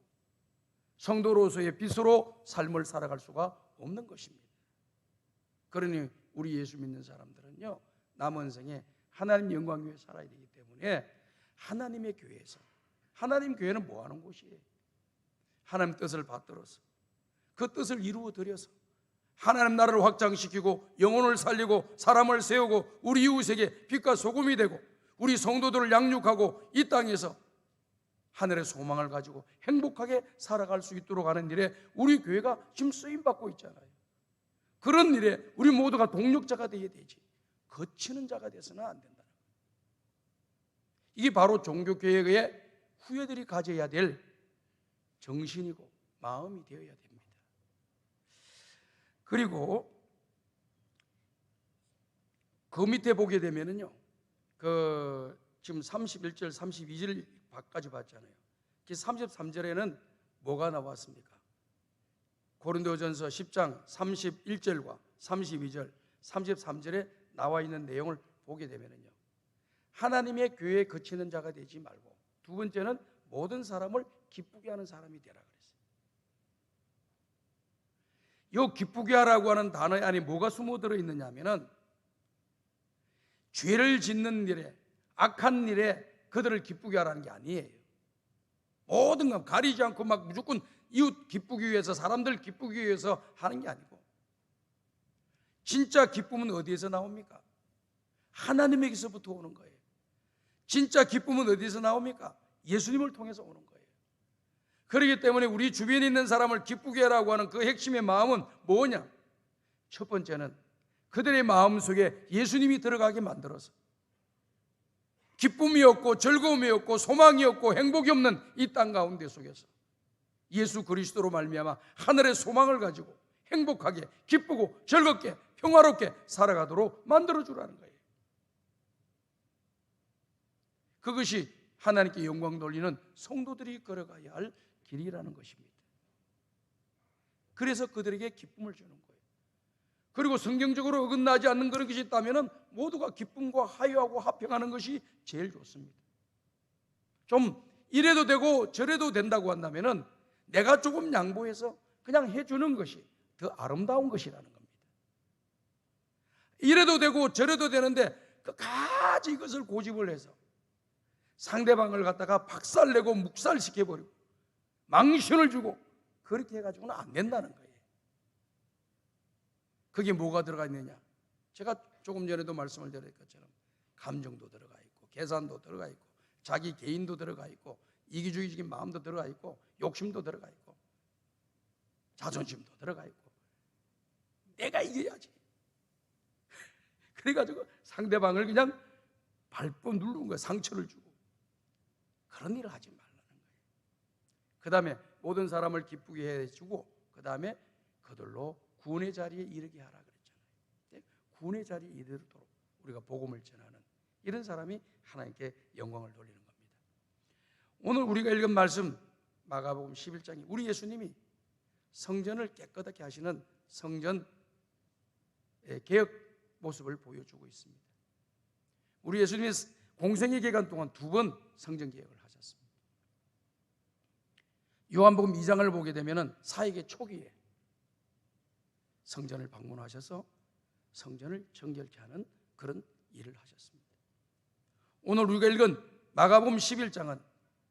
성도로서의 빛으로 삶을 살아갈 수가 없는 것입니다. 그러니 우리 예수 믿는 사람들은요, 남은 생에 하나님 영광 위에 살아야 되기 때문에 하나님의 교회에서, 하나님 교회는 뭐 하는 곳이에요? 하나님 뜻을 받들어서 그 뜻을 이루어 드려서 하나님 나라를 확장시키고 영혼을 살리고 사람을 세우고 우리 이웃에게 빛과 소금이 되고 우리 성도들을 양육하고 이 땅에서 하늘의 소망을 가지고 행복하게 살아갈 수 있도록 하는 일에 우리 교회가 지금 쓰임받고 있잖아요. 그런 일에 우리 모두가 동력자가 되어야 되지, 거치는 자가 돼서는 안 된다는 거예요. 이게 바로 종교개혁의 후예들이 가져야 될 정신이고 마음이 되어야 됩니다. 그리고 그 밑에 보게 되면은요, 지금 31절, 32절까지 봤잖아요. 33절에는 뭐가 나왔습니까? 고린도전서 10장 31절과 32절, 33절에 나와 있는 내용을 보게 되면은요, 하나님의 교회에 거치는 자가 되지 말고, 두 번째는 모든 사람을 기쁘게 하는 사람이 되라 그랬어요. 이 기쁘게 하라고 하는 단어에 안에 뭐가 숨어 들어 있느냐 하면은, 죄를 짓는 일에, 악한 일에 그들을 기쁘게 하라는 게 아니에요. 모든 것 가리지 않고 막 무조건 이웃 기쁘기 위해서, 사람들 기쁘기 위해서 하는 게 아니고, 진짜 기쁨은 어디에서 나옵니까? 하나님에게서부터 오는 거예요. 진짜 기쁨은 어디에서 나옵니까? 예수님을 통해서 오는 거예요. 그렇기 때문에 우리 주변에 있는 사람을 기쁘게 하라고 하는 그 핵심의 마음은 뭐냐? 첫 번째는 그들의 마음속에 예수님이 들어가게 만들어서 기쁨이 없고 즐거움이 없고 소망이 없고 행복이 없는 이 땅 가운데 속에서 예수 그리스도로 말미암아 하늘의 소망을 가지고 행복하게 기쁘고 즐겁게 평화롭게 살아가도록 만들어주라는 거예요. 그것이 하나님께 영광 돌리는 성도들이 걸어가야 할 길이라는 것입니다. 그래서 그들에게 기쁨을 주는 거예요. 그리고 성경적으로 어긋나지 않는 그런 것이 있다면 모두가 기쁨과 화해하고 화평하는 것이 제일 좋습니다. 좀 이래도 되고 저래도 된다고 한다면 내가 조금 양보해서 그냥 해주는 것이 더 아름다운 것이라는 겁니다. 이래도 되고 저래도 되는데 끝까지 이것을 고집을 해서 상대방을 갖다가 박살내고 묵살시켜버리고 망신을 주고 그렇게 해가지고는 안 된다는 거예요. 거기에 뭐가 들어가 있느냐? 제가 조금 전에도 말씀을 드린 것처럼 감정도 들어가 있고 계산도 들어가 있고 자기 개인도 들어가 있고 이기주의적인 마음도 들어가 있고 욕심도 들어가 있고 자존심도 들어가 있고 내가 이겨야지. 그래가지고 상대방을 그냥 밟고 누르는 거예요. 상처를 주고. 그런 일을 하지 말라는 거예요. 그 다음에 모든 사람을 기쁘게 해주고 그 다음에 그들로 구원의 자리에 이르게 하라 그랬잖아요. 구원의 자리에 이르도록 우리가 복음을 전하는 이런 사람이 하나님께 영광을 돌리는 겁니다. 오늘 우리가 읽은 말씀 마가복음 11장에 우리 예수님이 성전을 깨끗하게 하시는 성전 개혁 모습을 보여주고 있습니다. 우리 예수님이 공생의 기간 동안 2번 성전 개혁을 하셨습니다. 요한복음 2장을 보게 되면 사역의 초기에 성전을 방문하셔서 성전을 정결케 하는 그런 일을 하셨습니다. 오늘 우리가 읽은 마가복음 11장은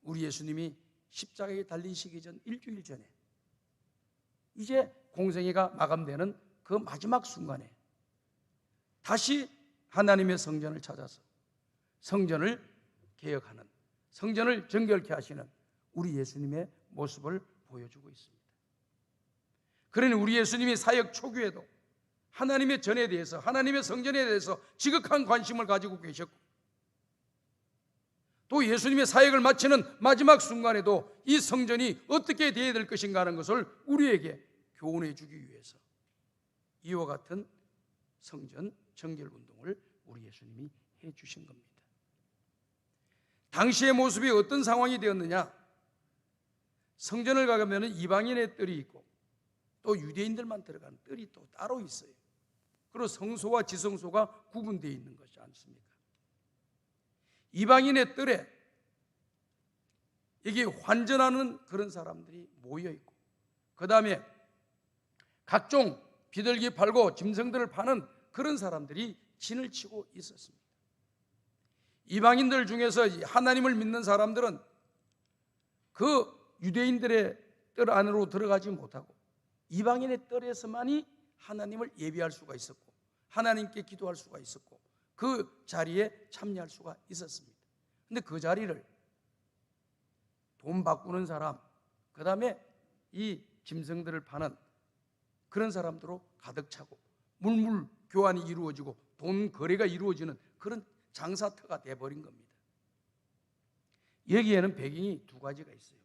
우리 예수님이 십자가에 달리시기 전 일주일 전에 이제 공생애가 마감되는 그 마지막 순간에 다시 하나님의 성전을 찾아서 성전을 개혁하는, 성전을 정결케 하시는 우리 예수님의 모습을 보여주고 있습니다. 그러니 우리 예수님이 사역 초기에도 하나님의 전에 대해서, 하나님의 성전에 대해서 지극한 관심을 가지고 계셨고, 또 예수님의 사역을 마치는 마지막 순간에도 이 성전이 어떻게 되어야 될 것인가 하는 것을 우리에게 교훈해 주기 위해서 이와 같은 성전 정결 운동을 우리 예수님이 해 주신 겁니다. 당시의 모습이 어떤 상황이 되었느냐? 성전을 가면 이방인의 뜰이 있고 또 유대인들만 들어가는 뜰이 또 따로 있어요. 그리고 성소와 지성소가 구분되어 있는 것이 않습니까? 이방인의 뜰에 여기 환전하는 그런 사람들이 모여 있고, 그 다음에 각종 비둘기 팔고 짐승들을 파는 그런 사람들이 진을 치고 있었습니다. 이방인들 중에서 하나님을 믿는 사람들은 그 유대인들의 뜰 안으로 들어가지 못하고 이방인의 뜰에서만이 하나님을 예배할 수가 있었고 하나님께 기도할 수가 있었고 그 자리에 참여할 수가 있었습니다. 근데 그 자리를 돈 바꾸는 사람, 그 다음에 이 짐승들을 파는 그런 사람들로 가득 차고 물물 교환이 이루어지고 돈 거래가 이루어지는 그런 장사터가 돼버린 겁니다. 여기에는 배경이 두 가지가 있어요.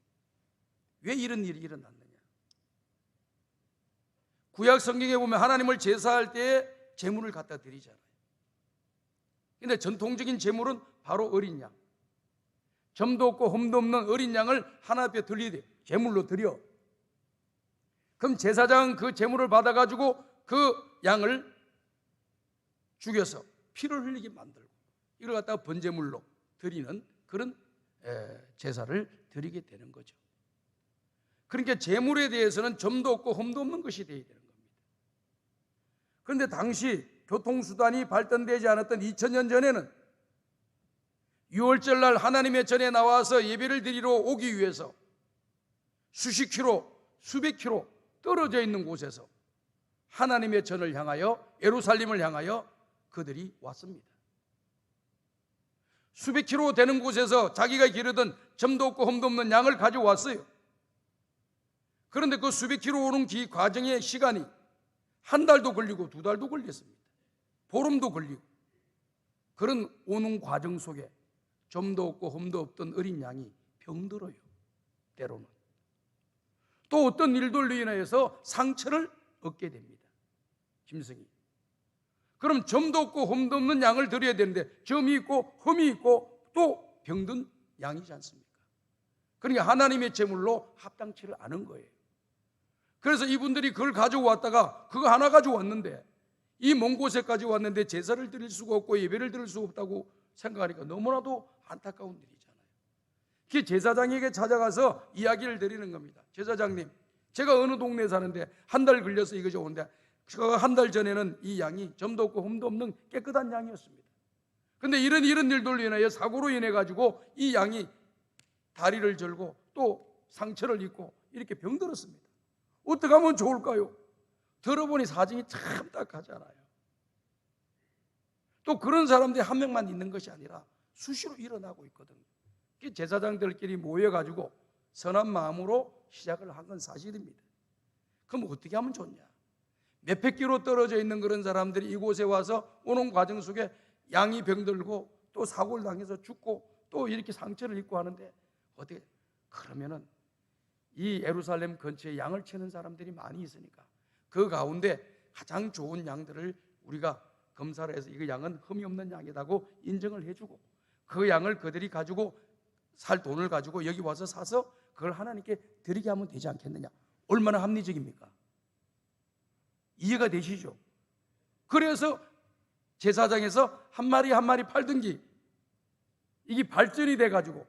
왜 이런 일이 일어났느냐? 구약 성경에 보면 하나님을 제사할 때에 제물을 갖다 드리잖아요. 근데 전통적인 제물은 바로 어린 양, 점도 없고 흠도 없는 어린 양을 하나님 앞에 드려야 돼요. 제물로 드려. 그럼 제사장은 그 제물을 받아가지고 그 양을 죽여서 피를 흘리게 만들고 이걸 갖다가 번제물로 드리는 그런 제사를 드리게 되는 거죠. 그러니까 제물에 대해서는 점도 없고 흠도 없는 것이 되어야 되는 겁니다. 그런데 당시 교통수단이 발전되지 않았던 2000년 전에는 유월절날 하나님의 전에 나와서 예배를 드리러 오기 위해서 수십 킬로, 수백 킬로 떨어져 있는 곳에서 하나님의 전을 향하여 예루살렘을 향하여 그들이 왔습니다. 수백 킬로 되는 곳에서 자기가 기르던 점도 없고 흠도 없는 양을 가져왔어요. 그런데 그 수백 킬로 오는 과정의 시간이 한 달도 걸리고 두 달도 걸렸습니다. 보름도 걸리고 그런 오는 과정 속에 점도 없고 흠도 없던 어린 양이 병들어요. 때로는 또 어떤 일들로 인하여서 상처를 얻게 됩니다. 짐승이. 그럼 점도 없고 흠도 없는 양을 드려야 되는데 점이 있고 흠이 있고 또 병든 양이지 않습니까? 그러니까 하나님의 제물로 합당치를 않은 거예요. 그래서 이분들이 그걸 가져왔다가 그거 하나 가져왔는데 이 먼 곳에까지 왔는데 제사를 드릴 수가 없고 예배를 드릴 수가 없다고 생각하니까 너무나도 안타까운 일이잖아요. 그 제사장에게 찾아가서 이야기를 드리는 겁니다. 제사장님, 제가 어느 동네에 사는데 한 달 걸려서 이거 좋은데 한 달 전에는 이 양이 점도 없고 흠도 없는 깨끗한 양이었습니다. 그런데 이런 일들로 인하여 사고로 인해 가지고 이 양이 다리를 절고 또 상처를 입고 이렇게 병들었습니다. 어떻게 하면 좋을까요? 들어보니 사정이 참 딱하잖아요. 또 그런 사람들이 한 명만 있는 것이 아니라 수시로 일어나고 있거든요. 제사장들끼리 모여가지고 선한 마음으로 시작을 한 건 사실입니다. 그럼 어떻게 하면 좋냐? 몇백 킬로 떨어져 있는 그런 사람들이 이곳에 와서 오는 과정 속에 양이 병들고 또 사고를 당해서 죽고 또 이렇게 상처를 입고 하는데 어떻게 그러면은 이 예루살렘 근처에 양을 치는 사람들이 많이 있으니까 그 가운데 가장 좋은 양들을 우리가 검사를 해서 이 양은 흠이 없는 양이라고 인정을 해주고 그 양을 그들이 가지고 살 돈을 가지고 여기 와서 사서 그걸 하나님께 드리게 하면 되지 않겠느냐? 얼마나 합리적입니까? 이해가 되시죠? 그래서 제사장에서 한 마리 한 마리 팔던 이게 발전이 돼가지고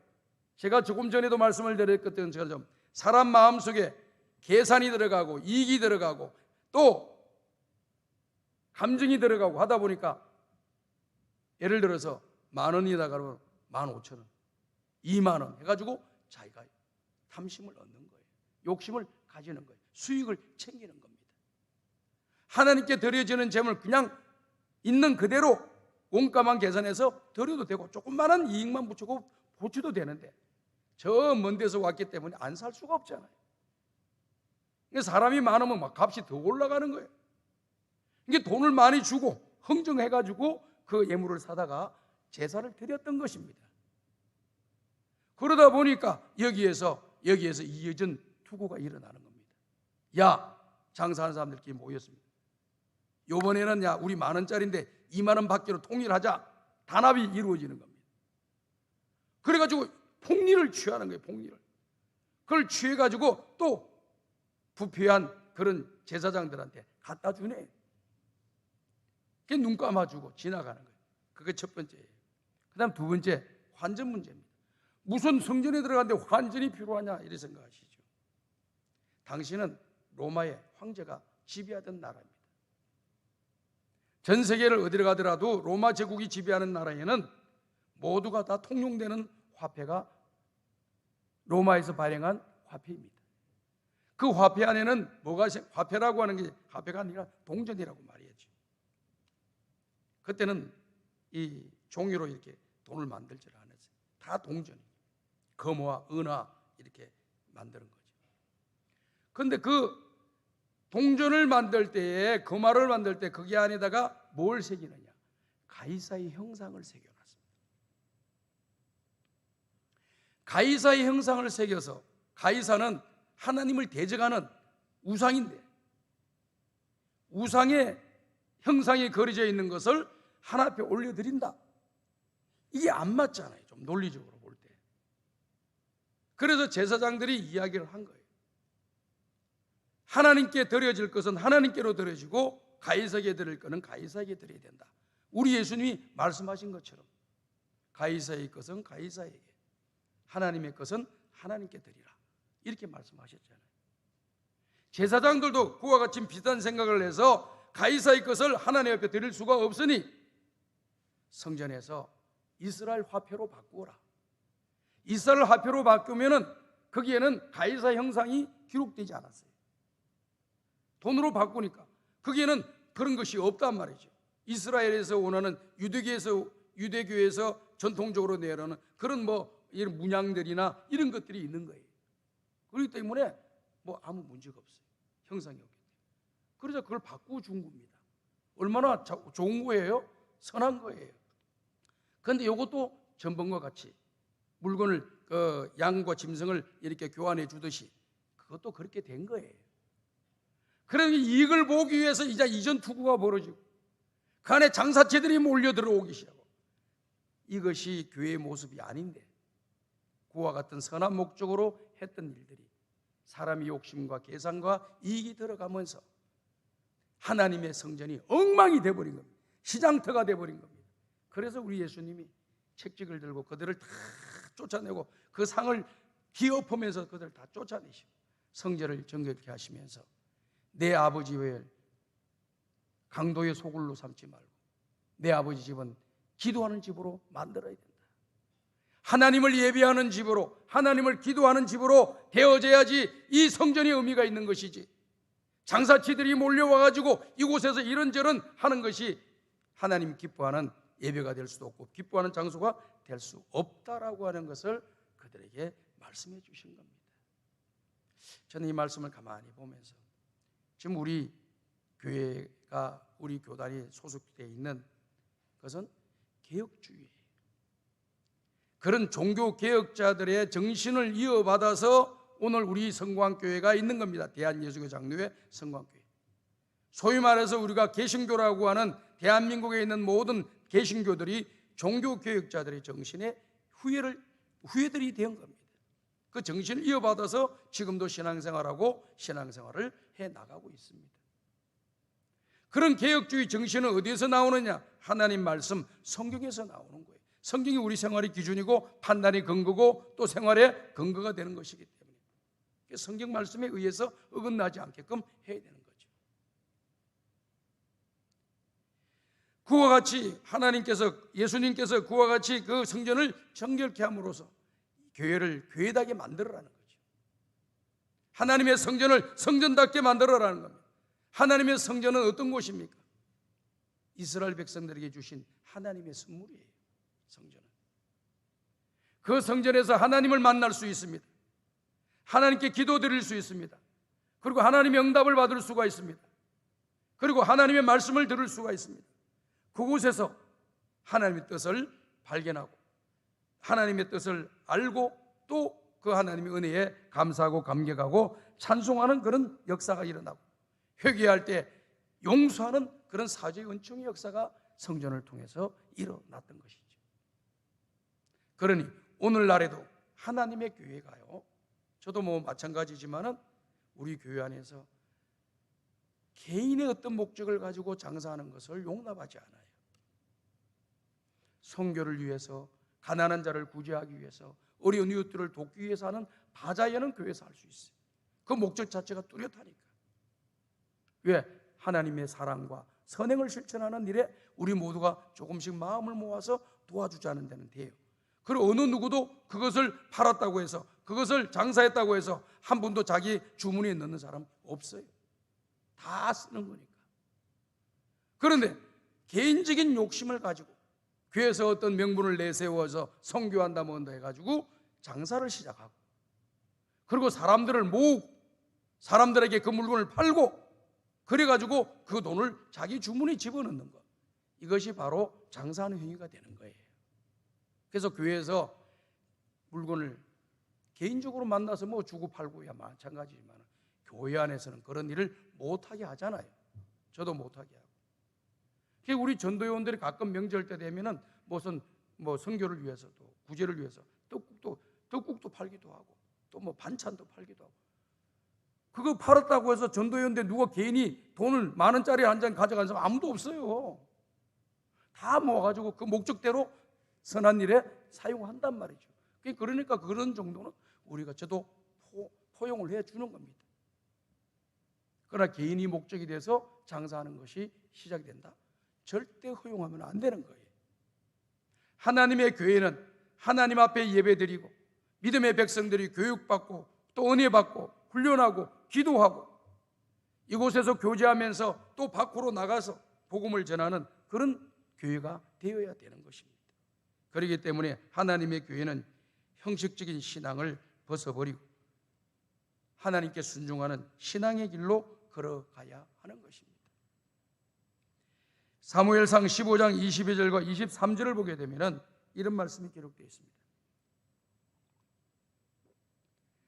제가 조금 전에도 말씀을 드렸던 것처럼 사람 마음속에 계산이 들어가고 이익이 들어가고 또 감정이 들어가고 하다 보니까 예를 들어서 10,000원이다 그러면 15,000원, 20,000원 해가지고 자기가 탐심을 얻는 거예요. 욕심을 가지는 거예요. 수익을 챙기는 겁니다. 하나님께 드려지는 제물 그냥 있는 그대로 원가만 계산해서 드려도 되고 조금만한 이익만 붙이고 보치도 되는데 저 먼 데서 왔기 때문에 안 살 수가 없잖아요. 사람이 많으면 막 값이 더 올라가는 거예요. 이게 돈을 많이 주고 흥정해가지고 그 예물을 사다가 제사를 드렸던 것입니다. 그러다 보니까 여기에서 이어진 투구가 일어나는 겁니다. 야, 장사하는 사람들끼리 모였습니다. 요번에는 야, 우리 10,000원짜리인데 20,000원 받기로 통일하자. 단합이 이루어지는 겁니다. 그래가지고 폭리를 취하는 거예요. 폭리를. 그걸 취해가지고 또 부패한 그런 제사장들한테 갖다 주네. 그게 눈 감아주고 지나가는 거예요. 그게 첫 번째예요. 그 다음 두 번째, 환전 문제입니다. 무슨 성전에 들어가는데 환전이 필요하냐 이렇게 생각하시죠. 당시는 로마의 황제가 지배하던 나라입니다. 전 세계를 어디를 가더라도 로마 제국이 지배하는 나라에는 모두가 다 통용되는 화폐가 로마에서 발행한 화폐입니다. 그 화폐 안에는 뭐가 화폐라고 하는 게 화폐가 아니라 동전이라고 말이죠. 그때는 이 종이로 이렇게 돈을 만들지 않았어요. 다 동전이에요. 금화, 은화 이렇게 만드는 거죠. 그런데 그 동전을 만들 때에, 금화를 만들 때 거기 안에다가 뭘 새기느냐? 가이사의 형상을 새겨놨습니다. 가이사의 형상을 새겨서, 가이사는 하나님을 대적하는 우상인데 우상의 형상이 그려져 있는 것을 하나 앞에 올려드린다. 이게 안 맞잖아요. 좀 논리적으로 볼 때. 그래서 제사장들이 이야기를 한 거예요. 하나님께 드려질 것은 하나님께로 드려지고 가이사에게 드릴 것은 가이사에게 드려야 된다. 우리 예수님이 말씀하신 것처럼 가이사의 것은 가이사에게, 하나님의 것은 하나님께 드리라, 이렇게 말씀하셨잖아요. 제사장들도 그와 같이 비슷한 생각을 해서 가이사의 것을 하나님 앞에 드릴 수가 없으니 성전에서 이스라엘 화폐로 바꾸어라. 이스라엘 화폐로 바꾸면은 거기에는 가이사 형상이 기록되지 않았어요. 돈으로 바꾸니까 거기에는 그런 것이 없단 말이죠. 이스라엘에서 원하는 유대교에서 전통적으로 내려오는 그런 이런 문양들이나 이런 것들이 있는 거예요. 그렇기 때문에 아무 문제가 없어요. 형상이 없기 때문에. 그래서 그걸 바꾸어 준 겁니다. 얼마나 좋은 거예요? 선한 거예요. 그런데 이것도 전번과 같이 물건을 양과 짐승을 이렇게 교환해 주듯이 그것도 그렇게 된 거예요. 그러니 이익을 보기 위해서 이제 이전 투구가 벌어지고 그 안에 장사체들이 몰려 들어오기 시작하고, 이것이 교회의 모습이 아닌데 그와 같은 선한 목적으로 했던 일들이 사람의 욕심과 계산과 이익이 들어가면서 하나님의 성전이 엉망이 돼버린 겁니다. 시장터가 돼버린 겁니다. 그래서 우리 예수님이 책찍을 들고 그들을 다 쫓아내고 그 상을 기업하면서 그들을 다 쫓아내시고 성전을 정결케 하시면서 내 아버지 왜 강도의 소굴로 삼지 말고 내 아버지 집은 기도하는 집으로 만들어야 된다. 하나님을 예배하는 집으로, 하나님을 기도하는 집으로 되어져야지 이 성전이 의미가 있는 것이지, 장사치들이 몰려와가지고 이곳에서 이런저런 하는 것이 하나님 기뻐하는 예배가 될 수도 없고 기뻐하는 장소가 될 수 없다라고 하는 것을 그들에게 말씀해 주신 겁니다. 저는 이 말씀을 가만히 보면서 지금 우리 교회가, 우리 교단이 소속되어 있는 것은 개혁주의예요. 그런 종교개혁자들의 정신을 이어받아서 오늘 우리 성광교회가 있는 겁니다. 대한예수교 장로회 성광교회. 소위 말해서 우리가 개신교라고 하는 대한민국에 있는 모든 개신교들이 종교개혁자들의 정신에 후예들이 된 겁니다. 그 정신을 이어받아서 지금도 신앙생활하고 신앙생활을 해나가고 있습니다. 그런 개혁주의 정신은 어디에서 나오느냐? 하나님 말씀, 성경에서 나오는 거예요. 성경이 우리 생활의 기준이고 판단의 근거고 또 생활의 근거가 되는 것이기 때문에 성경 말씀에 의해서 어긋나지 않게끔 해야 되는 거죠. 그와 같이 예수님께서 그와 같이 그 성전을 정결케 함으로써 교회를 교회답게 만들어라는 거죠. 하나님의 성전을 성전답게 만들어라는 겁니다. 하나님의 성전은 어떤 곳입니까? 이스라엘 백성들에게 주신 하나님의 선물이에요. 성전은. 그 성전에서 하나님을 만날 수 있습니다. 하나님께 기도드릴 수 있습니다. 그리고 하나님의 응답을 받을 수가 있습니다. 그리고 하나님의 말씀을 들을 수가 있습니다. 그곳에서 하나님의 뜻을 발견하고 하나님의 뜻을 알고 또 그 하나님의 은혜에 감사하고 감격하고 찬송하는 그런 역사가 일어나고 회개할 때 용서하는 그런 사죄의 은총의 역사가 성전을 통해서 일어났던 것이죠. 그러니 오늘날에도 하나님의 교회가요, 저도 마찬가지지만은 우리 교회 안에서 개인의 어떤 목적을 가지고 장사하는 것을 용납하지 않아요. 선교를 위해서, 가난한 자를 구제하기 위해서, 어려운 이웃들을 돕기 위해서 하는 바자회는 교회에서 할 수 있어요. 그 목적 자체가 뚜렷하니까. 왜? 하나님의 사랑과 선행을 실천하는 일에 우리 모두가 조금씩 마음을 모아서 도와주자는 데는 돼요. 그리고 어느 누구도 그것을 팔았다고 해서, 그것을 장사했다고 해서 한 분도 자기 주머니에 넣는 사람 없어요. 다 쓰는 거니까. 그런데 개인적인 욕심을 가지고 교회에서 어떤 명분을 내세워서 선교한다 뭔다 해가지고 장사를 시작하고, 그리고 사람들을 모으고 사람들에게 그 물건을 팔고, 그래가지고 그 돈을 자기 주머니에 집어넣는 것, 이것이 바로 장사하는 행위가 되는 거예요. 그래서 교회에서 물건을 개인적으로 만나서 뭐 주고 팔고야 마찬가지지만 교회 안에서는 그런 일을 못하게 하잖아요. 저도 못하게 하고. 그래서 우리 전도요원들이 가끔 명절 때 되면은 무슨 뭐 선교를 위해서도, 구제를 위해서 떡국도 팔기도 하고, 또 뭐 반찬도 팔기도 하고. 그거 팔았다고 해서 전도요원들 누가 개인이 돈을 10,000원짜리 한 잔 가져간 사람 아무도 없어요. 다 모아가지고 그 목적대로 선한 일에 사용한단 말이죠. 그러니까 그런 정도는 우리가 저도 포용을 해주는 겁니다. 그러나 개인이 목적이 돼서 장사하는 것이 시작이 된다? 절대 허용하면 안 되는 거예요. 하나님의 교회는 하나님 앞에 예배드리고 믿음의 백성들이 교육받고 또 은혜받고 훈련하고 기도하고 이곳에서 교제하면서 또 밖으로 나가서 복음을 전하는 그런 교회가 되어야 되는 것입니다. 그렇기 때문에 하나님의 교회는 형식적인 신앙을 벗어버리고 하나님께 순종하는 신앙의 길로 걸어가야 하는 것입니다. 사무엘상 15장 22절과 23절을 보게 되면 이런 말씀이 기록되어 있습니다.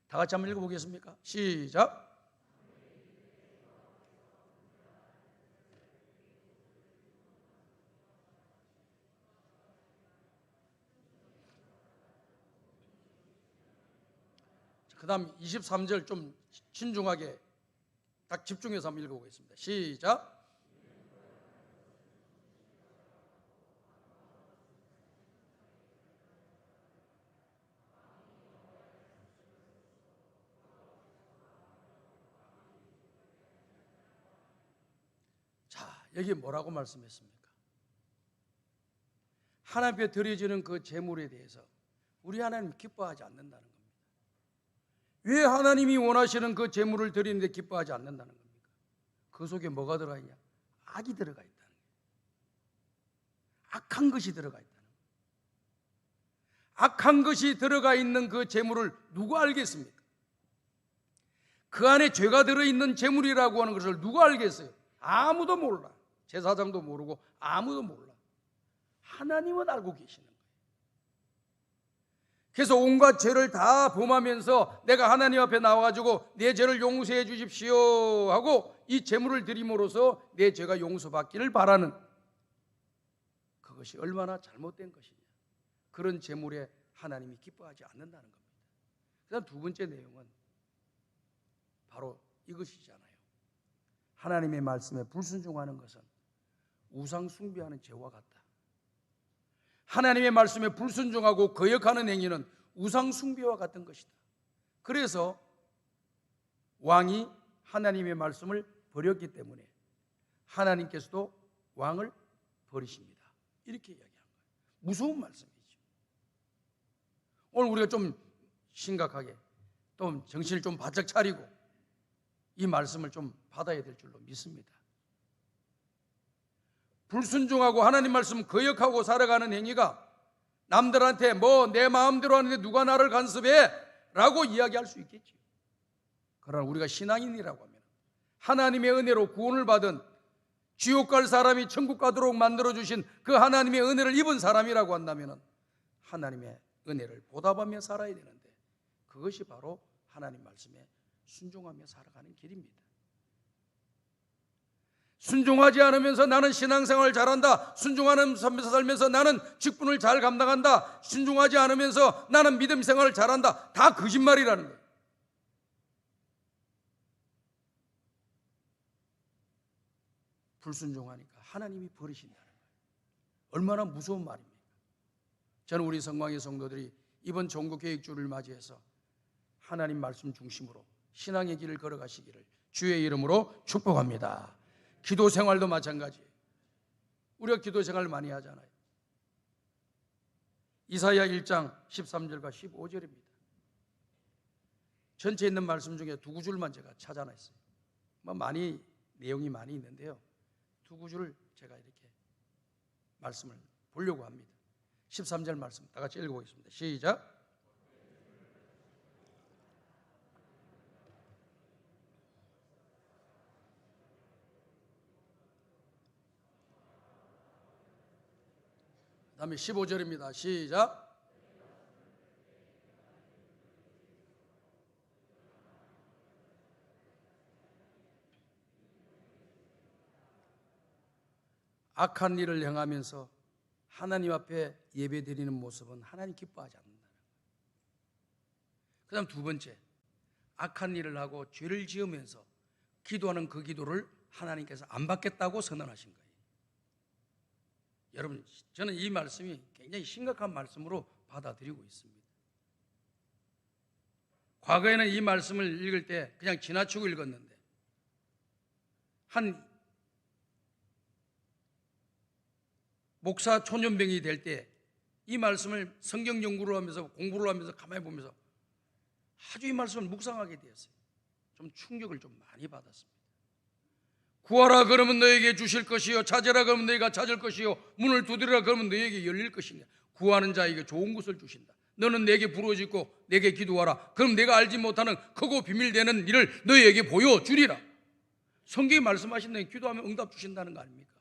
다 같이 한번 읽어보겠습니까? 시작. 그 다음 23절 좀 신중하게 딱 집중해서 한번 읽어보겠습니다. 시작. 자, 여기 뭐라고 말씀했습니까? 하나님께 드려지는 그 제물에 대해서 우리 하나님 기뻐하지 않는다는 겁니다. 왜 하나님이 원하시는 그 제물을 드리는데 기뻐하지 않는다는 겁니까? 그 속에 뭐가 들어가 있냐? 악이 들어가 있다는 거예요. 악한 것이 들어가 있다는 거예요. 악한 것이 들어가 있는 그 제물을 누가 알겠습니까? 그 안에 죄가 들어있는 제물이라고 하는 것을 누가 알겠어요? 아무도 몰라. 제사장도 모르고 아무도 몰라. 하나님은 알고 계시는 거예요. 그래서 온갖 죄를 다 범하면서 내가 하나님 앞에 나와가지고 내 죄를 용서해 주십시오 하고 이 제물을 드림으로써 내 죄가 용서받기를 바라는, 그것이 얼마나 잘못된 것이냐. 그런 제물에 하나님이 기뻐하지 않는다는 겁니다. 그 다음 두 번째 내용은 바로 이것이잖아요. 하나님의 말씀에 불순종하는 것은 우상 숭배하는 죄와 같다. 하나님의 말씀에 불순종하고 거역하는 행위는 우상 숭배와 같은 것이다. 그래서 왕이 하나님의 말씀을 버렸기 때문에 하나님께서도 왕을 버리십니다. 이렇게 이야기한 거예요. 무서운 말씀이죠. 오늘 우리가 좀 심각하게 또 정신을 좀 바짝 차리고 이 말씀을 좀 받아야 될 줄로 믿습니다. 불순종하고 하나님 말씀 거역하고 살아가는 행위가 남들한테 뭐 내 마음대로 하는데 누가 나를 간섭해? 라고 이야기할 수 있겠죠. 그러나 우리가 신앙인이라고 하면 하나님의 은혜로 구원을 받은 지옥 갈 사람이 천국 가도록 만들어주신 그 하나님의 은혜를 입은 사람이라고 한다면 하나님의 은혜를 보답하며 살아야 되는데 그것이 바로 하나님 말씀에 순종하며 살아가는 길입니다. 순종하지 않으면서 나는 신앙생활을 잘한다, 순종하면서 살면서 나는 직분을 잘 감당한다, 순종하지 않으면서 나는 믿음 생활을 잘한다, 다 거짓말이라는 거예요. 불순종하니까 하나님이 버리신다는 거예요. 얼마나 무서운 말입니까? 저는 우리 성광의 성도들이 이번 종교개혁주를 맞이해서 하나님 말씀 중심으로 신앙의 길을 걸어가시기를 주의 이름으로 축복합니다. 기도 생활도 마찬가지예요. 우리가 기도 생활을 많이 하잖아요. 이사야 1장 13절과 15절입니다. 전체에 있는 말씀 중에 두 구절만 제가 찾아냈어요. 내용이 많이 있는데요. 두 구절을 제가 이렇게 말씀을 보려고 합니다. 13절 말씀 다 같이 읽어보겠습니다. 시작. 그 다음에 15절입니다. 시작. 악한 일을 행하면서 하나님 앞에 예배드리는 모습은 하나님 기뻐하지 않는다. 그 다음 두 번째, 악한 일을 하고 죄를 지으면서 기도하는 그 기도를 하나님께서 안 받겠다고 선언하신 거예요. 여러분, 저는 이 말씀이 굉장히 심각한 말씀으로 받아들이고 있습니다. 과거에는 이 말씀을 읽을 때 그냥 지나치고 읽었는데 한 목사 초년병이 될 때 이 말씀을 성경 연구를 하면서 공부를 하면서 가만히 보면서 아주 이 말씀을 묵상하게 되었어요. 좀 충격을 좀 많이 받았습니다. 구하라 그러면 너에게 주실 것이요, 찾으라 그러면 너희가 찾을 것이요, 문을 두드리라 그러면 너에게 열릴 것이냐. 구하는 자에게 좋은 것을 주신다. 너는 내게 부르짖고 내게 기도하라. 그럼 내가 알지 못하는 크고 비밀되는 일을 너희에게 보여주리라. 성경이 말씀하신 대로 기도하면 응답 주신다는 거 아닙니까?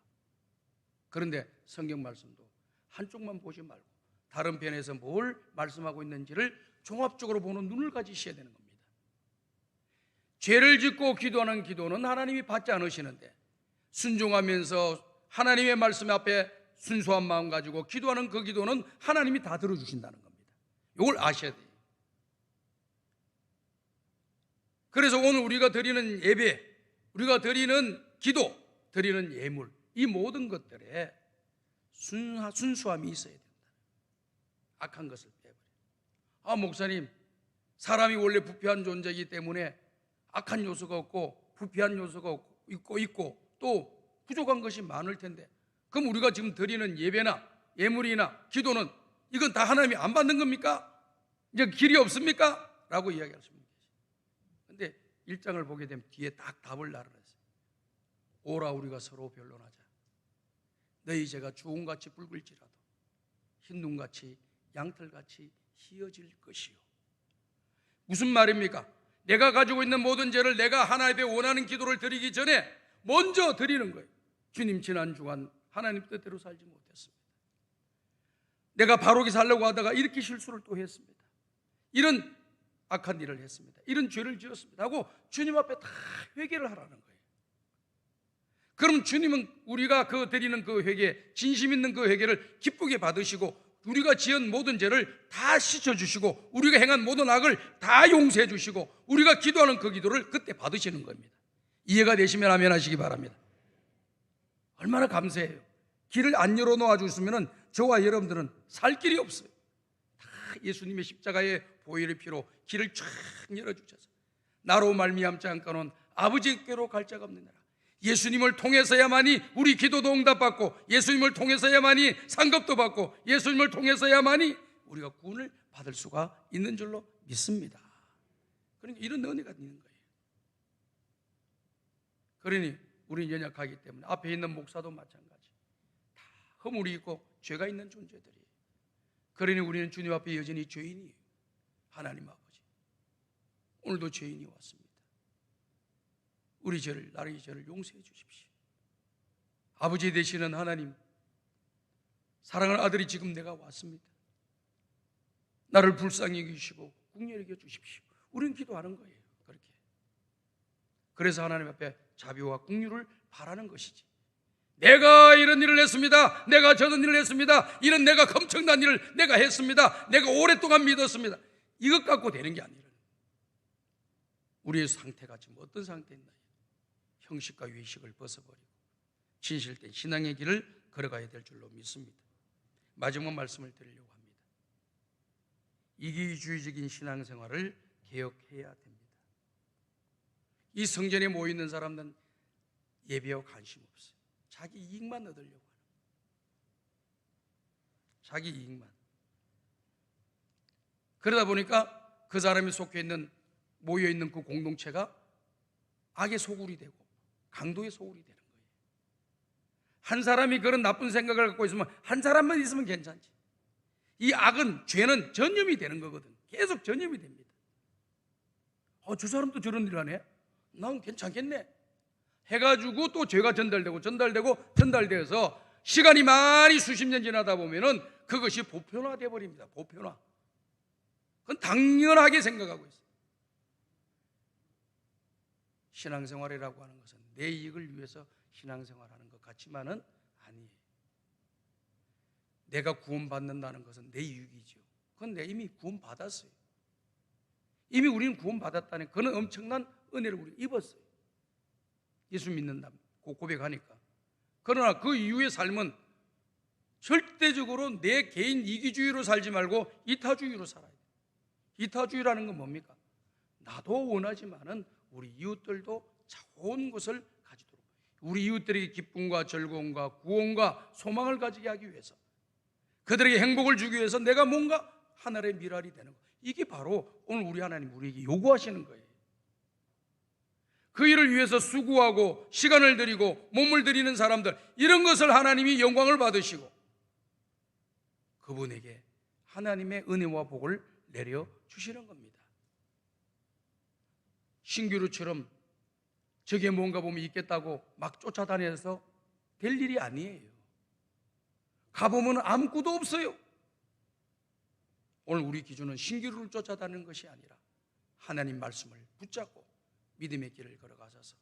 그런데 성경 말씀도 한쪽만 보지 말고 다른 편에서 뭘 말씀하고 있는지를 종합적으로 보는 눈을 가지셔야 되는 겁니다. 죄를 짓고 기도하는 기도는 하나님이 받지 않으시는데 순종하면서 하나님의 말씀 앞에 순수한 마음 가지고 기도하는 그 기도는 하나님이 다 들어주신다는 겁니다. 이걸 아셔야 돼요. 그래서 오늘 우리가 드리는 예배, 우리가 드리는 기도, 드리는 예물, 이 모든 것들에 순수함이 있어야 된다. 악한 것을 빼버려. 목사님, 사람이 원래 부패한 존재이기 때문에 악한 요소가 없고 부패한 요소가 있고 또 부족한 것이 많을 텐데 그럼 우리가 지금 드리는 예배나 예물이나 기도는 이건 다 하나님이 안 받는 겁니까? 이제 길이 없습니까? 라고 이야기할 수 있는 거죠. 그런데 1장을 보게 되면 뒤에 딱 답을 나열했어요. 오라 우리가 서로 변론하자. 너희 죄가 주홍같이 붉을지라도 흰눈같이 양털같이 희어질 것이요. 무슨 말입니까? 내가 가지고 있는 모든 죄를 내가 하나님께 원하는 기도를 드리기 전에 먼저 드리는 거예요. 주님, 지난 주간 하나님 뜻대로 살지 못했습니다. 내가 바르게 살려고 하다가 이렇게 실수를 또 했습니다. 이런 악한 일을 했습니다. 이런 죄를 지었습니다 하고 주님 앞에 다 회개를 하라는 거예요. 그럼 주님은 우리가 드리는 그 회개, 진심 있는 그 회개를 기쁘게 받으시고 우리가 지은 모든 죄를 다 씻어주시고 우리가 행한 모든 악을 다 용서해 주시고 우리가 기도하는 그 기도를 그때 받으시는 겁니다. 이해가 되시면 아멘 하시기 바랍니다. 얼마나 감사해요. 길을 안 열어놓아 주시면 저와 여러분들은 살 길이 없어요. 다 예수님의 십자가의 보혈의 피로 길을 쫙 열어주셔서 나로 말미암지 않고는 아버지께로 갈 자가 없느니라. 예수님을 통해서야만이 우리 기도도 응답받고 예수님을 통해서야만이 상급도 받고 예수님을 통해서야만이 우리가 구원을 받을 수가 있는 줄로 믿습니다. 그러니까 이런 은혜가 있는 거예요. 그러니 우리는 연약하기 때문에 앞에 있는 목사도 마찬가지 다 허물이 있고 죄가 있는 존재들이에요. 그러니 우리는 주님 앞에 여전히 죄인이에요. 하나님 아버지, 오늘도 죄인이 왔습니다. 우리 죄를, 나의 죄를 용서해 주십시오. 아버지 되시는 하나님, 사랑하는 아들이 지금 내가 왔습니다. 나를 불쌍히 여기시고 긍휼히 여겨 주십시오. 우리는 기도하는 거예요. 그렇게. 그래서 하나님 앞에 자비와 긍휼을 바라는 것이지. 내가 이런 일을 했습니다. 내가 저런 일을 했습니다. 이런 내가 엄청난 일을 내가 했습니다. 내가 오랫동안 믿었습니다. 이것 갖고 되는 게 아니라 우리의 상태가 지금 어떤 상태인가요? 형식과 외식을 벗어버리고 진실된 신앙의 길을 걸어가야 될 줄로 믿습니다. 마지막 말씀을 드리려고 합니다. 이기주의적인 신앙생활을 개혁해야 됩니다. 이 성전에 모여있는 사람들은 예배와 관심 없어요. 자기 이익만 얻으려고 하는 거예요. 자기 이익만. 그러다 보니까 그 사람이 속해 있는, 모여있는 그 공동체가 악의 소굴이 되고 강도의 소굴이 되는 거예요. 한 사람이 그런 나쁜 생각을 갖고 있으면 한 사람만 있으면 괜찮지. 이 악은, 죄는 전염이 되는 거거든. 계속 전염이 됩니다. 저 사람도 저런 일 하네? 난 괜찮겠네 해가지고 또 죄가 전달되어서 시간이 많이 수십 년 지나다 보면은 그것이 보편화되어 버립니다. 보편화. 그건 당연하게 생각하고 있어요. 신앙생활이라고 하는 것은 내 이익을 위해서 신앙생활하는 것 같지만은 아니에요. 내가 구원받는다는 것은 내 이익이죠. 그건 내 이미 구원받았어요. 이미 우리는 구원받았다는 그는 엄청난 은혜를 우리 입었어요. 예수 믿는다 고백하니까. 그러나 그 이후의 삶은 절대적으로 내 개인 이기주의로 살지 말고 이타주의로 살아야 돼요. 이타주의라는 건 뭡니까? 나도 원하지만은 우리 이웃들도 좋은 것을 가지도록, 우리 이웃들에게 기쁨과 즐거움과 구원과 소망을 가지게 하기 위해서, 그들에게 행복을 주기 위해서 내가 뭔가 하늘의 미랄이 되는 것, 이게 바로 오늘 우리 하나님 우리에게 요구하시는 거예요. 그 일을 위해서 수고하고 시간을 들이고 몸을 들이는 사람들, 이런 것을 하나님이 영광을 받으시고 그분에게 하나님의 은혜와 복을 내려주시는 겁니다. 신규루처럼 저게 뭔가 보면 있겠다고 막 쫓아다녀서 될 일이 아니에요. 가보면 아무것도 없어요. 오늘 우리 기준은 신규루를 쫓아다니는 것이 아니라 하나님 말씀을 붙잡고 믿음의 길을 걸어가셔서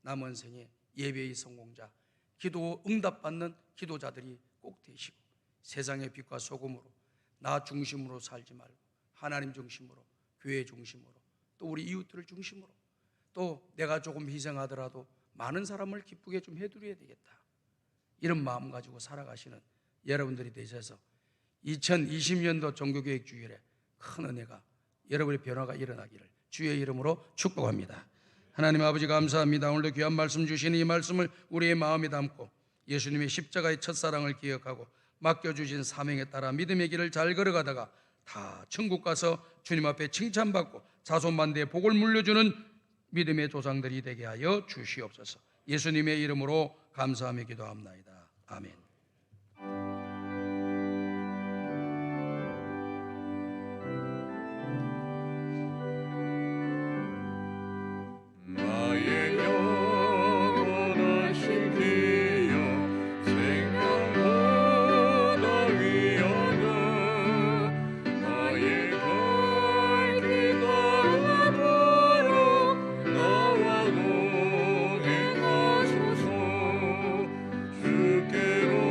남은 생에 예배의 성공자, 기도 응답받는 기도자들이 꼭 되시고 세상의 빛과 소금으로 나 중심으로 살지 말고 하나님 중심으로, 교회 중심으로, 또 우리 이웃들을 중심으로, 또 내가 조금 희생하더라도 많은 사람을 기쁘게 좀 해드려야 되겠다, 이런 마음 가지고 살아가시는 여러분들이 되셔서 2020년도 종교개혁 주일에 큰 은혜가, 여러분의 변화가 일어나기를 주의 이름으로 축복합니다. 하나님 아버지 감사합니다. 오늘도 귀한 말씀 주시는 이 말씀을 우리의 마음에 담고 예수님의 십자가의 첫사랑을 기억하고 맡겨주신 사명에 따라 믿음의 길을 잘 걸어가다가 다 천국 가서 주님 앞에 칭찬받고 자손만대에 복을 물려주는 믿음의 조상들이 되게 하여 주시옵소서. 예수님의 이름으로 감사하며 기도합나이다. 아멘. 나의 영원한 신기여 생명보다 위하다. 나의 갈 길 따라보러 나와 동행하소서. 주께로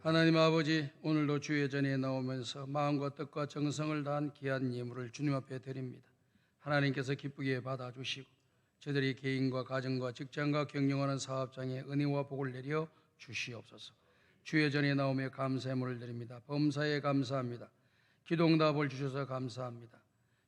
하나님 아버지, 오늘도 주의 전에 나오면서 마음과 뜻과 정성을 다한 귀한 예물을 주님 앞에 드립니다. 하나님께서 기쁘게 받아주시고 저들이 개인과 가정과 직장과 경영하는 사업장에 은혜와 복을 내려 주시옵소서. 주의 전에 나오며 감사의 물을 드립니다. 범사에 감사합니다. 기도응답을 주셔서 감사합니다.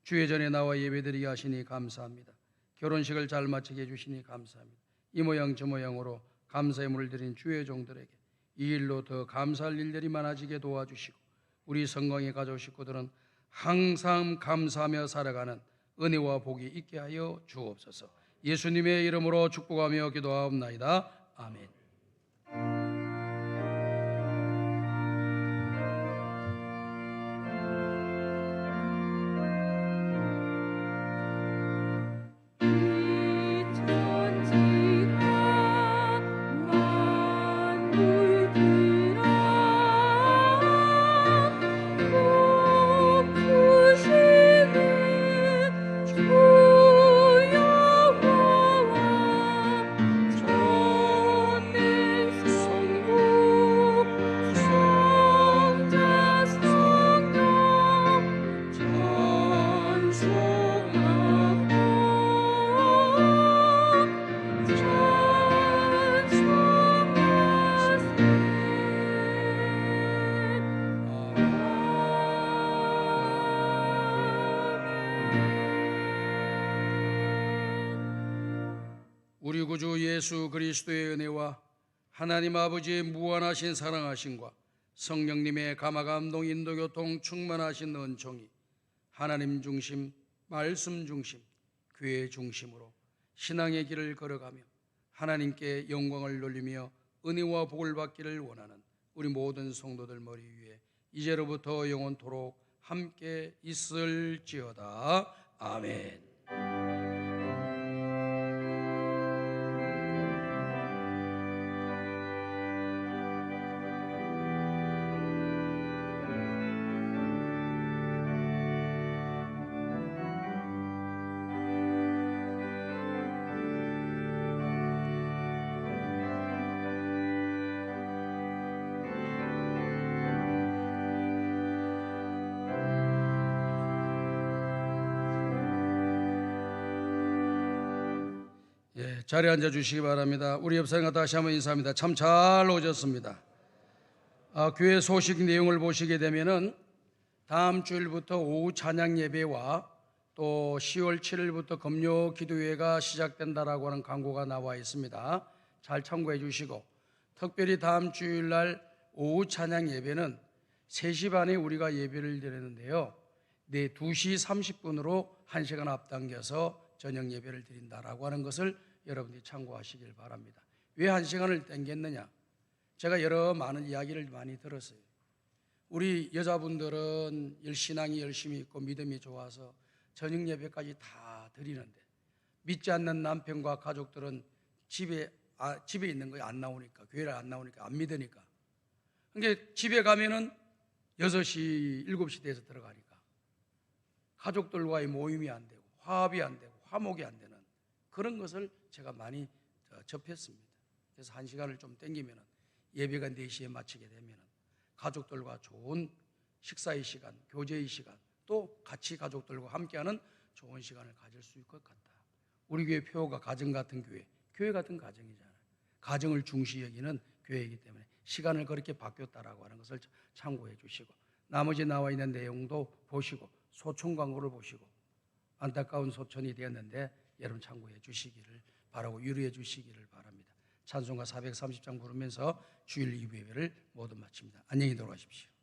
주의 전에 나와 예배드리게 하시니 감사합니다. 결혼식을 잘 마치게 해주시니 감사합니다. 이 모양 저 모양으로 감사의 물을 드린 주의 종들에게 이 일로 더 감사할 일들이 많아지게 도와주시고 우리 성광의 가족 식구들은 항상 감사하며 살아가는 은혜와 복이 있게 하여 주옵소서. 예수님의 이름으로 축복하며 기도하옵나이다. 아멘. 우리 구주 예수 그리스도의 은혜와 하나님 아버지의 무한하신 사랑하심과 성령님의 감화감동 인도교통 충만하신 은총이 하나님 중심, 말씀 중심, 교회 중심으로 신앙의 길을 걸어가며 하나님께 영광을 돌리며 은혜와 복을 받기를 원하는 우리 모든 성도들 머리 위에 이제로부터 영원토록 함께 있을지어다. 아멘. 자리에 앉아 주시기 바랍니다. 우리 옆사람과 다시 한번 인사합니다. 참 잘 오셨습니다. 교회 소식 내용을 보시게 되면은 다음 주일부터 오후 찬양 예배와 또 10월 7일부터 금요 기도회가 시작된다라고 하는 광고가 나와 있습니다. 잘 참고해 주시고 특별히 다음 주일날 오후 찬양 예배는 3시 반에 우리가 예배를 드리는데요. 2시 30분으로 1시간 앞당겨서 저녁 예배를 드린다라고 하는 것을 여러분들이 참고하시길 바랍니다. 왜 1시간을 땡겼느냐? 제가 많은 이야기를 많이 들었어요. 우리 여자분들은 신앙이 열심히 있고 믿음이 좋아서 저녁 예배까지 다 드리는데 믿지 않는 남편과 가족들은 집에 있는 거에 안 나오니까, 교회를 안 나오니까, 안 믿으니까. 그러니까 집에 가면은 6시, 7시 돼서 들어가니까 가족들과의 모임이 안 되고 화합이 안 되고 화목이 안 되는 그런 것을 제가 많이 접했습니다. 그래서 1시간을 좀 땡기면 예배가 4시에 마치게 되면 가족들과 좋은 식사의 시간, 교제의 시간, 또 같이 가족들과 함께하는 좋은 시간을 가질 수 있을 것 같다. 우리 교회 표어가 가정 같은 교회 같은 가정이잖아요. 가정을 중시 여기는 교회이기 때문에 시간을 그렇게 바뀌었다라고 하는 것을 참고해 주시고 나머지 나와 있는 내용도 보시고 소촌 광고를 보시고 안타까운 소촌이 되었는데 여러분 참고해 주시기를 바라고 유의해 주시기를 바랍니다. 찬송가 430장 부르면서 주일 2부 예배를 모두 마칩니다. 안녕히 돌아가십시오.